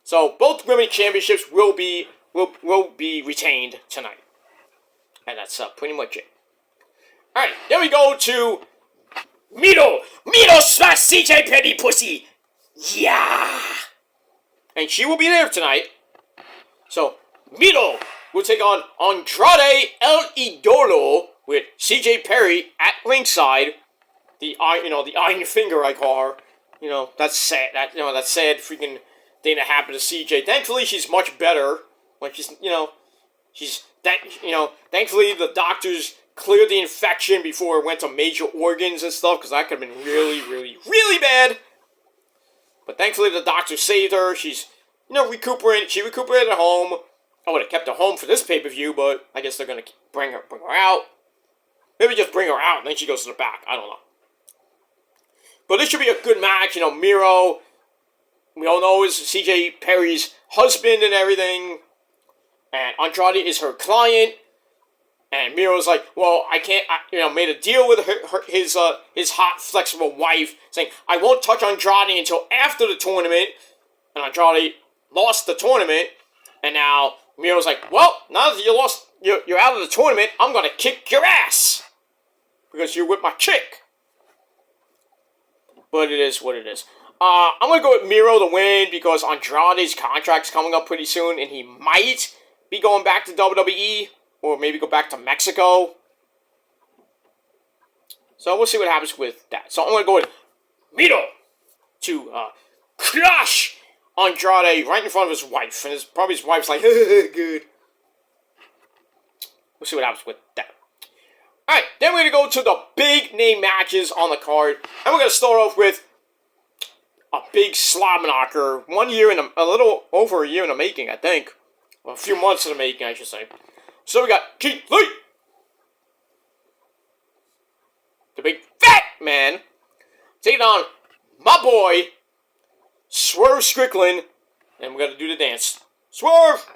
So both women's championships will be retained tonight, and that's pretty much it. All right, then we go to Mito slash CJ Penny pussy, yeah, and she will be there tonight. So Mito will take on Andrade El Idolo with CJ Perry at ringside. The iron finger I call her. That's sad. That sad freaking thing that happened to CJ. Thankfully, she's much better. Like thankfully the doctors cleared the infection before it went to major organs and stuff, because that could have been really, really, really bad. But thankfully the doctor saved her. She's recuperating. She recuperated at home. I would have kept her home for this pay-per-view, but I guess they're gonna bring her out. Maybe just bring her out and then she goes to the back. I don't know. But this should be a good match. Miro, we all know, is CJ Perry's husband and everything. And Andrade is her client. And Miro's like, well, I can't, made a deal with his hot, flexible wife, saying, I won't touch Andrade until after the tournament. And Andrade lost the tournament. And now Miro's like, well, now that you're out of the tournament, I'm going to kick your ass. Because you're with my chick. But it is what it is. I'm going to go with Miro to win because Andrade's contract's coming up pretty soon, and he might be going back to WWE, or maybe go back to Mexico. So we'll see what happens with that. So I'm going to go with Miro to crush Andrade right in front of his wife. And his wife's like, good. We'll see what happens with that. Alright, then we're going to go to the big name matches on the card. And we're going to start off with a big slob knocker. A little over a year in the making, I think. Well, a few months in the making, I should say. So we got Keith Lee, the big fat man, taking on my boy, Swerve Strickland. And we're going to do the dance. Swerve!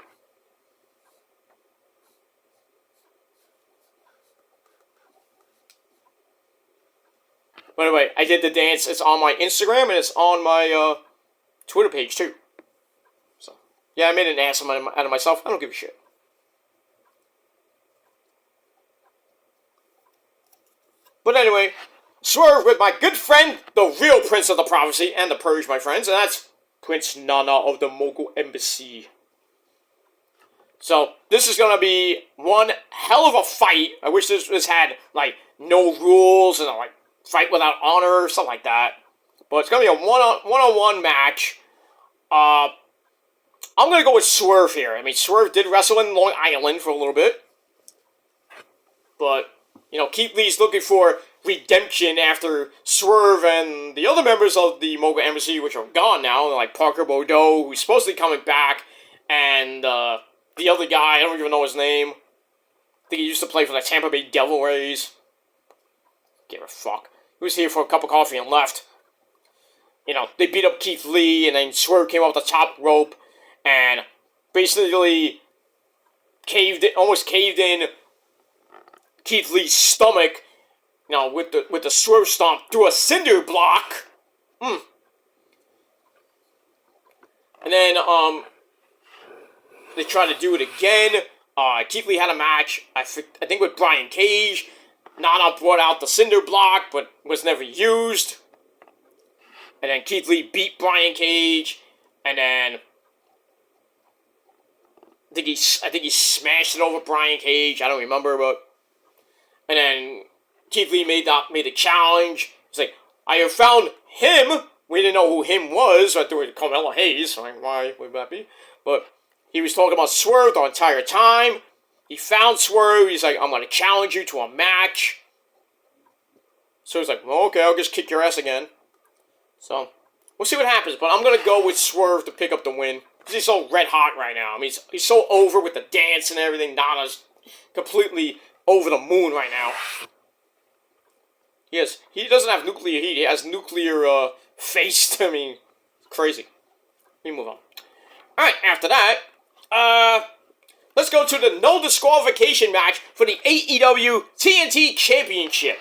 By the way, I did the dance. It's on my Instagram and it's on my Twitter page too. So, yeah, I made an ass out of myself. I don't give a shit. But anyway, Swerve with my good friend, the real Prince of the Prophecy and the Purge, my friends, and that's Prince Nana of the Mogul Embassy. So, this is going to be one hell of a fight. I wish this had, no rules and, fight without honor or something like that. But it's going to be a one-on-one match. I I'm going to go with Swerve here. I mean, Swerve did wrestle in Long Island for a little bit. But, you know, Keith Lee's looking for redemption after Swerve and the other members of the Mogul Embassy, which are gone now, like Parker Boudreaux, who's supposed to be coming back, and the other guy, I don't even know his name. I think he used to play for the Tampa Bay Devil Rays. Give a fuck. He was here for a cup of coffee and left. You know, they beat up Keith Lee, and then Swerve came off the top rope, and basically almost caved in Keith Lee's stomach, you know, with the Swerve stomp through a cinder block. And then they tried to do it again. Keith Lee had a match, I think with Brian Cage. Nana brought out the cinder block, but was never used. And then Keith Lee beat Brian Cage, and then I think he smashed it over Brian Cage. I don't remember, but and then Keith Lee made the challenge. He's like, I have found him. We didn't know who him was. I thought it was Carmelo Hayes. Like, why would that be? But he was talking about Swerve the entire time. He found Swerve. He's like, I'm going to challenge you to a match. So he's like, well, okay, I'll just kick your ass again. So, we'll see what happens. But I'm going to go with Swerve to pick up the win. Because he's so red hot right now. I mean, he's so over with the dance and everything. Nana's completely over the moon right now. Yes, he doesn't have nuclear heat. He has nuclear face. I mean, crazy. Let me move on. Alright, after that, let's go to the no disqualification match for the AEW TNT Championship.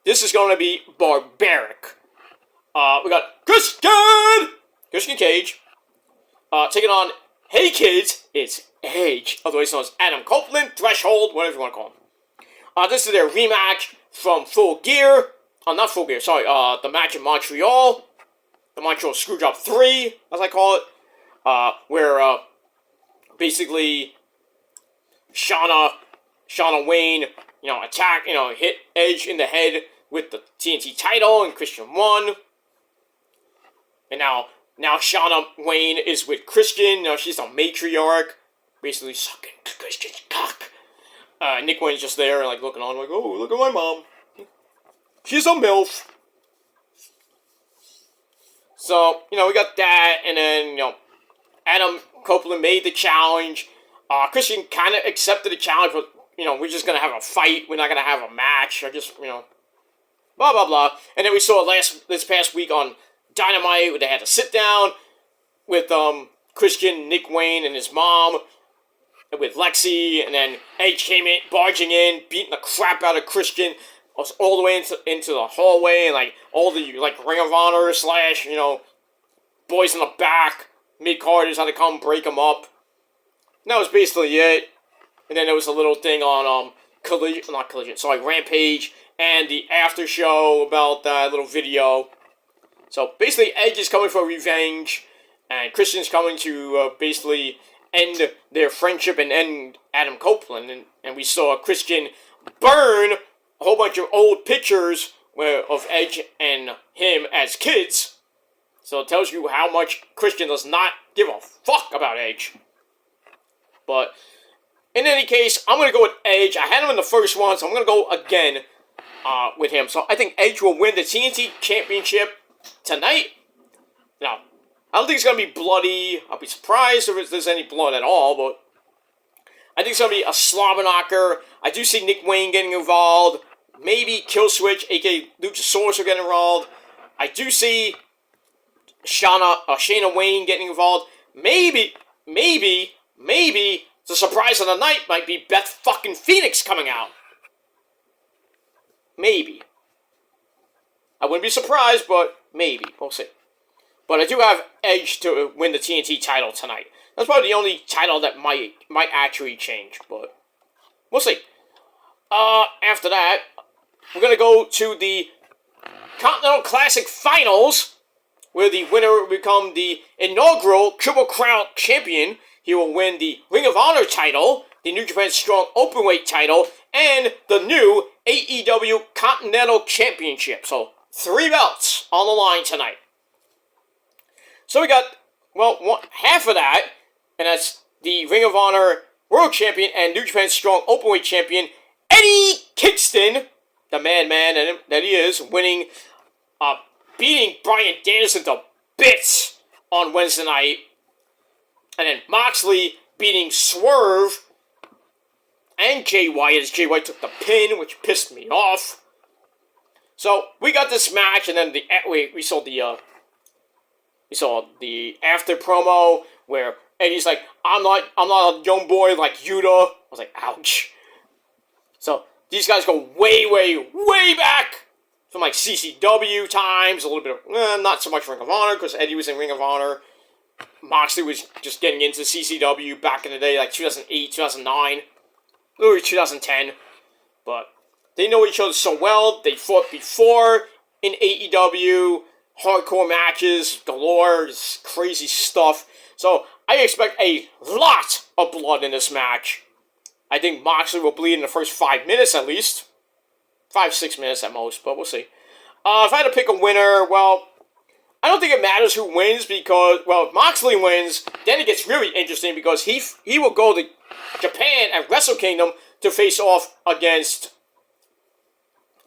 This is going to be barbaric. We got Christian Cage, taking on Hey Kids, it's Edge, otherwise known as Adam Copeland, Threshold, whatever you want to call him. This is their rematch from Full Gear. Not Full Gear, sorry, the match in Montreal. The Montreal Screwjob 3, as I call it. Where, basically, Shauna Wayne, you know, hit Edge in the head with the TNT title, and Christian won. And now Shauna Wayne is with Christian. Now she's a matriarch, basically sucking Christian's cock. Nick Wayne's just there, like, looking on, like, oh, look at my mom. She's a MILF. So, you know, we got that, and then, you know, Adam Copeland made the challenge. Christian kind of accepted the challenge, but, you know, we're just going to have a fight. We're not going to have a match. I just, you know, blah, blah, blah. And then we saw this past week on Dynamite, where they had to sit down with Christian, Nick Wayne, and his mom, and with Lexi, and then Edge came in, barging in, beating the crap out of Christian, all the way into the hallway, and like all the like Ring of Honor / you know, boys in the back, mid-carders had to come break them up. And that was basically it. And then there was a little thing on Rampage, and the after show about that little video. So basically, Edge is coming for revenge, and Christian's coming to basically end their friendship and end Adam Copeland. And we saw Christian burn a whole bunch of old pictures of Edge and him as kids. So it tells you how much Christian does not give a fuck about Edge. But in any case, I'm going to go with Edge. I had him in the first one, so I'm going to go again with him. So I think Edge will win the TNT Championship tonight. Now, I don't think it's going to be bloody. I'll be surprised if there's any blood at all, but I think it's going to be a slobber knocker. I do see Nick Wayne getting involved. Maybe Killswitch, a.k.a. Luchasaurus, will get involved. I do see Shayna Wayne getting involved. Maybe, the surprise of the night might be Beth fucking Phoenix coming out. Maybe. I wouldn't be surprised, but maybe. We'll see. But I do have Edge to win the TNT title tonight. That's probably the only title that might actually change, but we'll see. After that, we're going to go to the Continental Classic Finals, where the winner will become the inaugural Triple Crown Champion. He will win the Ring of Honor title, the New Japan Strong Openweight title, and the new AEW Continental Championship. So, 3 belts on the line tonight. So we got, well, half of that and that's the Ring of Honor World Champion and New Japan Strong Openweight Champion, Eddie Kingston, the man that he is, winning, beating Bryan Danielson to bits on Wednesday night. And then Moxley beating Swerve and Jay White, as Jay White took the pin, which pissed me off. So we got this match, and then we saw the after promo where Eddie's like, I'm not a young boy like Yuta. I was like, ouch. So these guys go way, way, way back from like CCW times, a little bit of, not so much Ring of Honor, because Eddie was in Ring of Honor. Moxley was just getting into CCW back in the day, like 2008, 2009, or 2010. But they know each other so well. They fought before in AEW, hardcore matches, galore, just crazy stuff. So I expect a lot of blood in this match. I think Moxley will bleed in the first 5 minutes at least. 5-6 minutes at most, but we'll see. If I had to pick a winner, well, I don't think it matters who wins because, well, if Moxley wins, then it gets really interesting because he will go to Japan at Wrestle Kingdom to face off against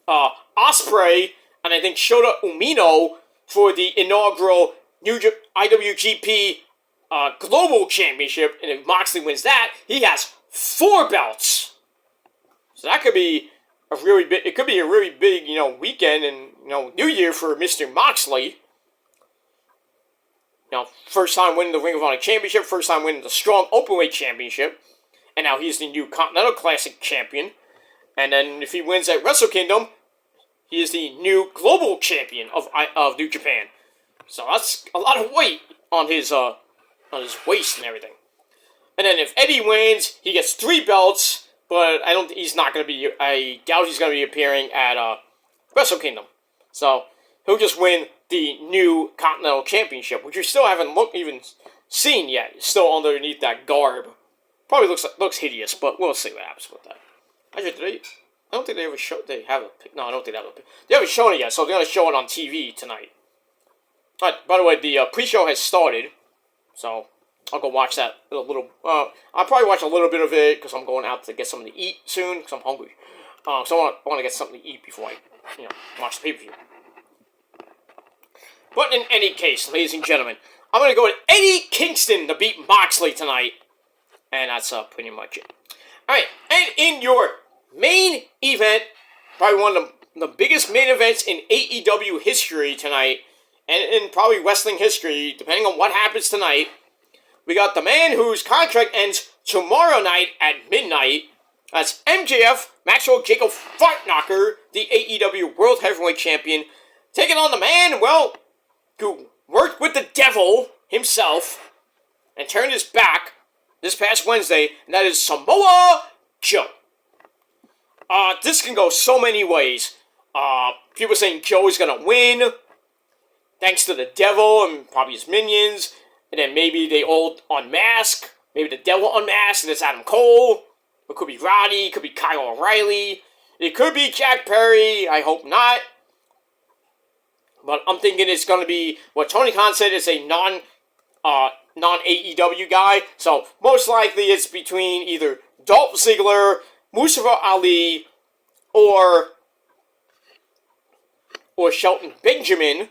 Ospreay and I think Shota Umino for the inaugural IWGP Global Championship. And if Moxley wins that, he has 4 belts. So that could be a really big. It could be a really big, weekend and New Year for Mr. Moxley. First time winning the Ring of Honor Championship, first time winning the Strong Openweight Championship, and now he's the new Continental Classic Champion. And then if he wins at Wrestle Kingdom, he is the new Global Champion of New Japan. So that's a lot of weight on his waist and everything. And then if Eddie wins, he gets 3 belts, but I doubt he's going to be appearing at Wrestle Kingdom. So he'll just win the new Continental Championship, which we still haven't even seen yet. It's still underneath that garb. Probably looks hideous, but we'll see what happens with that. I don't think they ever showed. They have a pic. No, I don't think they have a pic. They haven't shown it yet, so they're going to show it on TV tonight. By the way, the pre-show has started, so I'll go watch that a little. I'll probably watch a little bit of it because I'm going out to get something to eat soon because I'm hungry. So I want to get something to eat before I, watch the pay-per-view. But in any case, ladies and gentlemen, I'm going to go with Eddie Kingston to beat Moxley tonight. And that's pretty much it. Alright, and in your main event, probably one of the biggest main events in AEW history tonight, and in probably wrestling history, depending on what happens tonight, we got the man whose contract ends tomorrow night at midnight. That's MJF, Maxwell Jacob Fartknocker, the AEW World Heavyweight Champion, taking on the man, well, who worked with the devil himself and turned his back this past Wednesday, and that is Samoa Joe. This can go so many ways. People saying Joe is going to win, thanks to the devil and probably his minions, and then maybe they all unmask, maybe the devil unmasked, and it's Adam Cole. It could be Roddy, it could be Kyle O'Reilly, it could be Jack Perry, I hope not. But I'm thinking it's going to be what Tony Khan said is a non-AEW guy. So most likely it's between either Dolph Ziggler, Mustafa Ali, or Shelton Benjamin.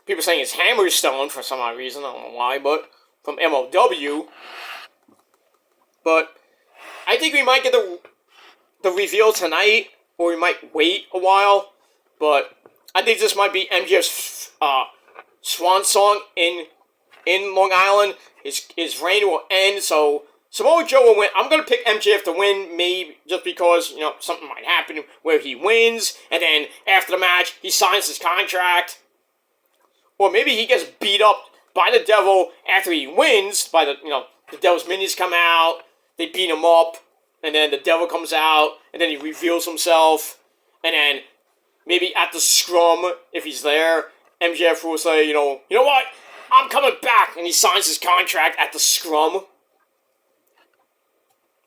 People saying it's Hammerstone for some odd reason. I don't know why, but from MLW. But I think we might get the reveal tonight, or we might wait a while. But I think this might be MJF's swan song in Long Island. His reign will end, so Samoa Joe will win. I'm going to pick MJF to win, maybe just because, something might happen where he wins, and then after the match, he signs his contract. Or maybe he gets beat up by the devil after he wins, by the devil's minions come out, they beat him up, and then the devil comes out, and then he reveals himself, and then maybe at the scrum, if he's there, MJF will say, you know what? I'm coming back, and he signs his contract at the scrum.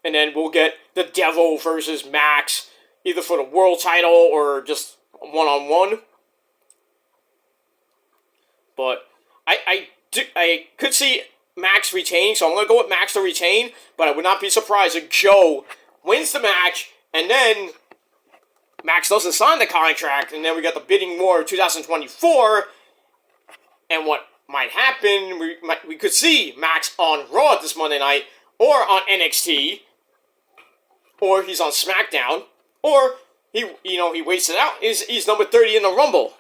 And then we'll get the Devil versus Max, either for the world title or just one-on-one. But I could see Max retaining, so I'm going to go with Max to retain, but I would not be surprised if Joe wins the match, and then Max doesn't sign the contract, and then we got the bidding war of 2024, and what might happen, we could see Max on Raw this Monday night, or on NXT, or he's on SmackDown, or he waits it out. He's number 30 in the Rumble.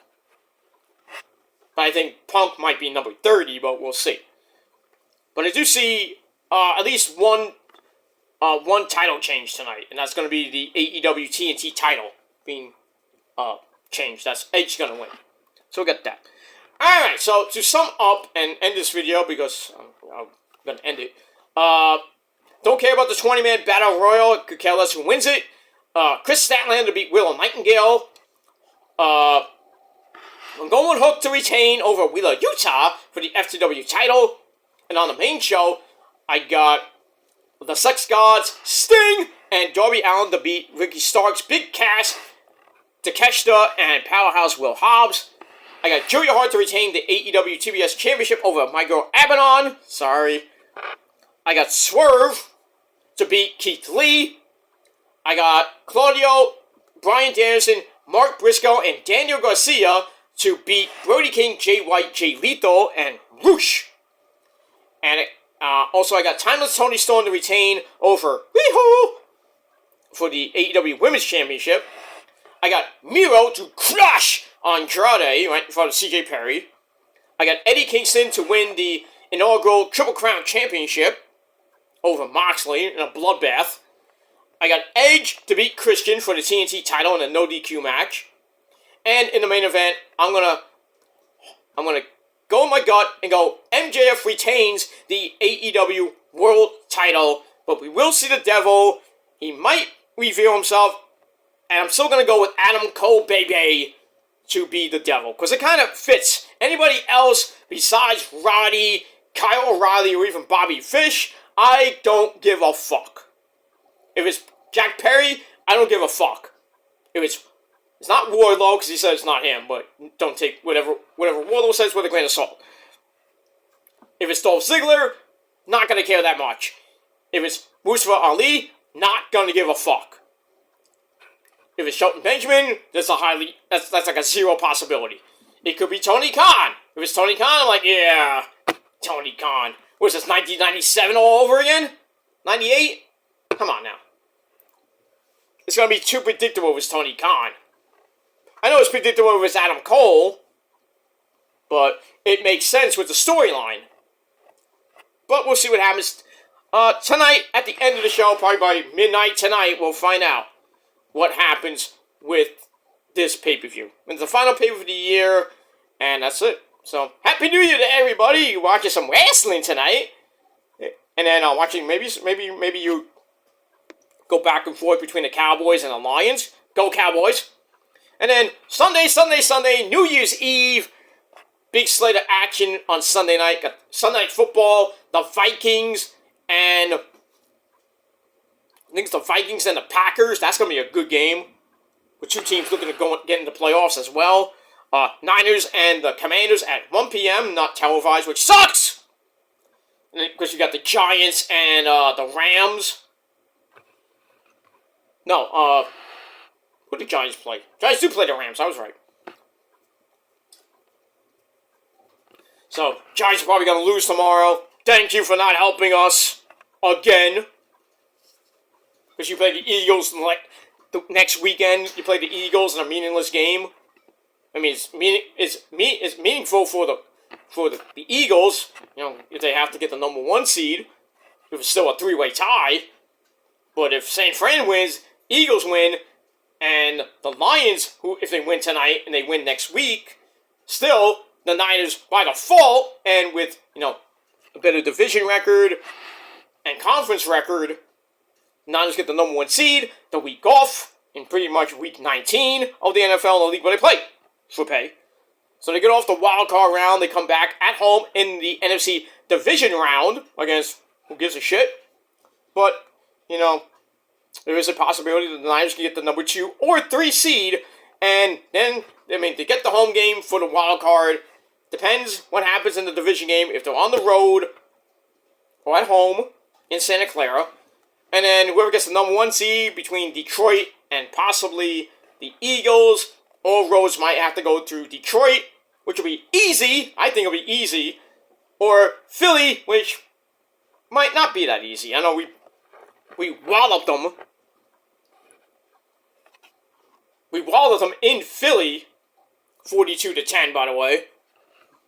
But I think Punk might be number 30, but we'll see. But I do see at least one title change tonight, and that's going to be the AEW TNT title being changed. That's Edge going to win. So we'll get that. Alright, so to sum up and end this video, because I'm going to end it, don't care about the 20-man Battle Royal. Could care less who wins it. Chris Statlander to beat Willow Nightingale. I'm going with Hook to retain over Wheeler Utah for the FTW title. And on the main show, I got the Sex Gods, Sting, and Darby Allin to beat Ricky Starks, Big Cass, Takeshita, and Powerhouse Will Hobbs. I got Julia Hart to retain the AEW TBS Championship over my girl Abaddon. Sorry. I got Swerve to beat Keith Lee. I got Claudio, Bryan Danielson, Mark Briscoe, and Daniel Garcia to beat Brody King, Jay White, Jay Lethal, and Roosh. And also I got Timeless Tony Storm to retain over Weehoo for the AEW Women's Championship. I got Miro to crush Andrade right in front of CJ Perry. I got Eddie Kingston to win the inaugural Triple Crown Championship over Moxley in a bloodbath. I got Edge to beat Christian for the TNT title in a no DQ match. And in the main event, I'm gonna go with my gut and go MJF retains the AEW World title, but we will see the Devil. He might reveal himself, and I'm still gonna go with Adam Cole, baby, to be the Devil, because it kind of fits. Anybody else besides Roddy, Kyle O'Reilly, or even Bobby Fish, I don't give a fuck. If it's Jack Perry, I don't give a fuck. If it's not Wardlow, because he said it's not him, but don't take whatever Wardlow says with a grain of salt. If it's Dolph Ziggler, not gonna care that much. If it's Mustafa Ali, not gonna give a fuck. If it's Shelton Benjamin, that's like a zero possibility. It could be Tony Khan. If it's Tony Khan, I'm like, yeah, Tony Khan. What is this, 1997 all over again? 98? Come on now. It's gonna be too predictable if it's Tony Khan. I know it's predictable if it's Adam Cole, but it makes sense with the storyline. But we'll see what happens. Tonight, at the end of the show, probably by midnight tonight, we'll find out what happens with this pay-per-view. It's the final pay-per-view of the year, and that's it. So, Happy New Year to everybody. You're watching some wrestling tonight. And then watching, maybe you go back and forth between the Cowboys and the Lions. Go Cowboys. And then Sunday, New Year's Eve. Big slate of action on Sunday night. Got Sunday Night Football, the Vikings, and I think it's the Vikings and the Packers. That's going to be a good game. With two teams looking to get into playoffs as well. Niners and the Commanders at 1 p.m. Not televised, which sucks! And then, of course, you got the Giants and the Rams. No, who did the Giants play? Giants do play the Rams, I was right. So, Giants are probably going to lose tomorrow. Thank you for not helping us again. Because you play the Eagles the next weekend. You play the Eagles in a meaningless game. I mean, it's meaningful for the Eagles. You know, if they have to get the number 1 seed, if it's still a 3-way tie. But if San Fran wins, Eagles win, and the Lions, who if they win tonight and they win next week, still the Niners by default, and with a better division record and conference record, Niners get the number 1 seed the week off in pretty much week 19 of the NFL in the league where they play for pay. So they get off the wild card round. They come back at home in the NFC division round against who gives a shit. But there is a possibility that the Niners can get the number 2 or 3 seed, and then they get the home game for the wild card. Depends what happens in the division game. If they're on the road, or at home in Santa Clara. And then whoever gets the number 1 seed between Detroit and possibly the Eagles, all roads might have to go through Detroit, which will be easy. I think it'll be easy. Or Philly, which might not be that easy. I know we walloped them. We walloped them in Philly, 42-10, by the way.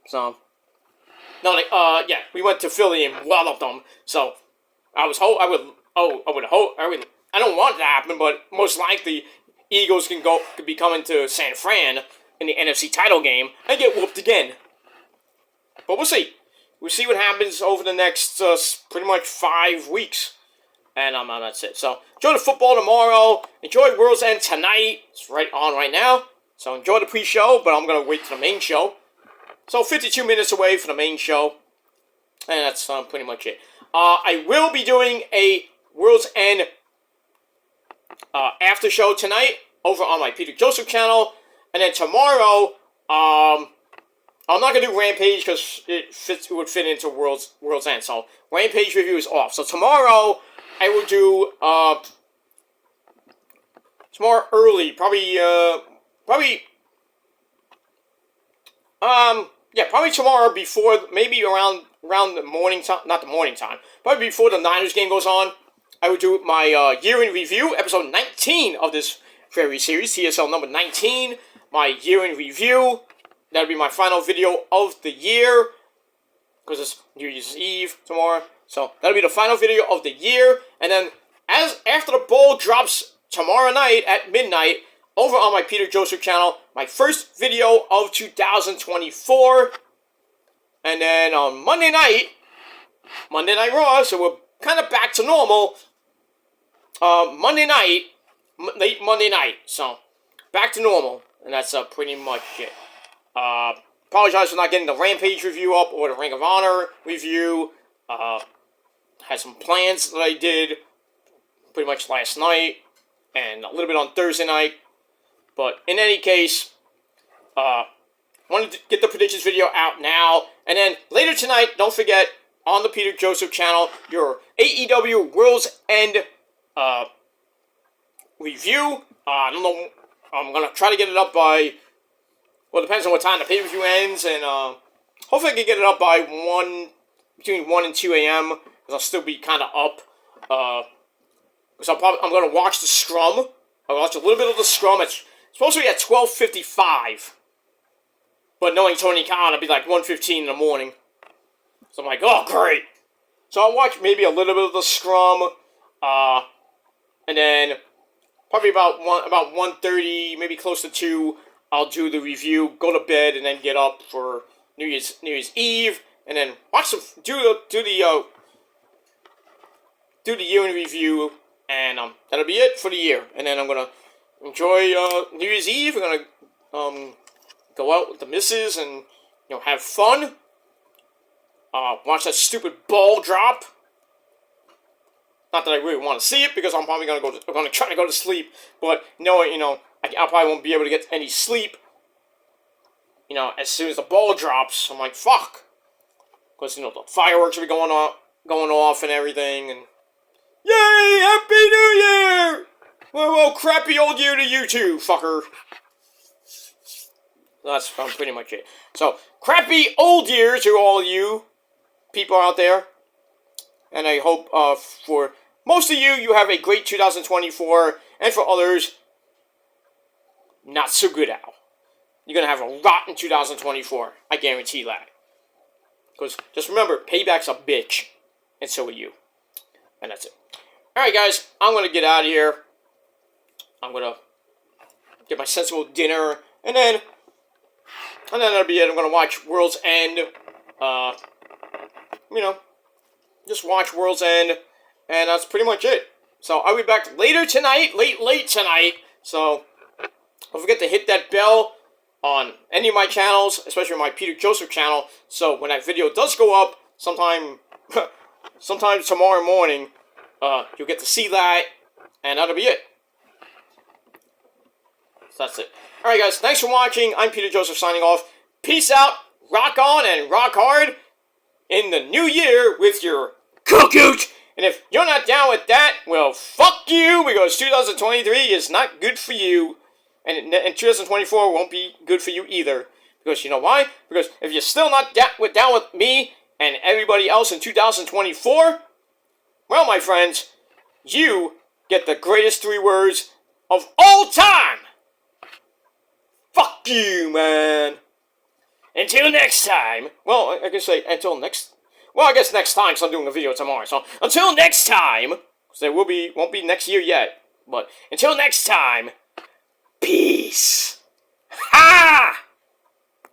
So, no, yeah, we went to Philly and walloped them. So, I don't want it to happen, but most likely Eagles could be coming to San Fran in the NFC title game and get whooped again. But we'll see. We'll see what happens over the next pretty much 5 weeks. And that's it. So, enjoy the football tomorrow. Enjoy World's End tonight. It's right on right now. So, enjoy the pre-show, but I'm going to wait for the main show. So, 52 minutes away from the main show. And that's pretty much it. I will be doing a World's End after show tonight over on my Peter Joseph channel. And then tomorrow, I'm not going to do Rampage because it would fit into World's End. So, Rampage review is off. So, tomorrow, I will do, tomorrow early, probably tomorrow before, maybe around the morning time, not the morning time, probably before the Niners game goes on, I will do my year in review, episode 19 of this very series, TSL number 19, my year in review. That'll be my final video of the year, because it's New Year's Eve tomorrow. So that'll be the final video of the year, and then after the bowl drops tomorrow night at midnight over on my Peter Joseph channel, my first video of 2024, and then on Monday Night Raw, so we're kind of back to normal. Late Monday night, so back to normal, and that's pretty much it. Apologize for not getting the Rampage review up or the Ring of Honor review. Had some plans that I did pretty much last night and a little bit on Thursday night. But in any case, wanted to get the predictions video out now. And then later tonight, don't forget, on the Peter Joseph channel, your AEW World's End review. I don't know, I'm going to try to get it up by, well, it depends on what time the pay-per-view ends. And hopefully I can get it up by between 1 and 2 a.m. Because I'll still be kind of up. Because I'm going to watch the scrum. I'll watch a little bit of the scrum. It's supposed to be at 12:55. But knowing Tony Khan, it'll be like 1:15 in the morning. So I'm like, oh, great. So I'll watch maybe a little bit of the scrum. And then probably about 1:30, maybe close to 2, I'll do the review, go to bed, and then get up for New Year's Eve. And then watch do the year in review, and that'll be it for the year. And then I'm gonna enjoy New Year's Eve. I'm gonna go out with the missus and have fun. Watch that stupid ball drop. Not that I really want to see it because I'm probably gonna try to go to sleep. But knowing I probably won't be able to get any sleep. As soon as the ball drops, I'm like, fuck. Because, the fireworks will be going off and everything, and yay, Happy New Year! Well, crappy old year to you too, fucker. That's pretty much it. So, crappy old year to all you people out there. And I hope for most of you have a great 2024, and for others, not so good out. You're going to have a rotten 2024. I guarantee that. Because, just remember, payback's a bitch. And so are you. And that's it. Alright, guys. I'm going to get out of here. I'm going to get my sensible dinner. And then that'll be it. I'm going to watch World's End. Just watch World's End. And that's pretty much it. So, I'll be back later tonight. Late tonight. So, don't forget to hit that bell on any of my channels, especially my Peter Joseph channel, so when that video does go up, sometime tomorrow morning, you'll get to see that, and that'll be it. So that's it. Alright guys, thanks for watching. I'm Peter Joseph signing off. Peace out, rock on, and rock hard in the new year with your cuckoot! And if you're not down with that, well, fuck you, because 2023 is not good for you. And 2024 won't be good for you either. Because you know why? Because if you're still not down with me and everybody else in 2024, well, my friends, you get the greatest 3 words of all time. Fuck you, man. Until next time. Well, I can say until next... Well, I guess next time, because I'm doing a video tomorrow. So, until next time, because there won't be next year yet. But, until next time, peace. Ha!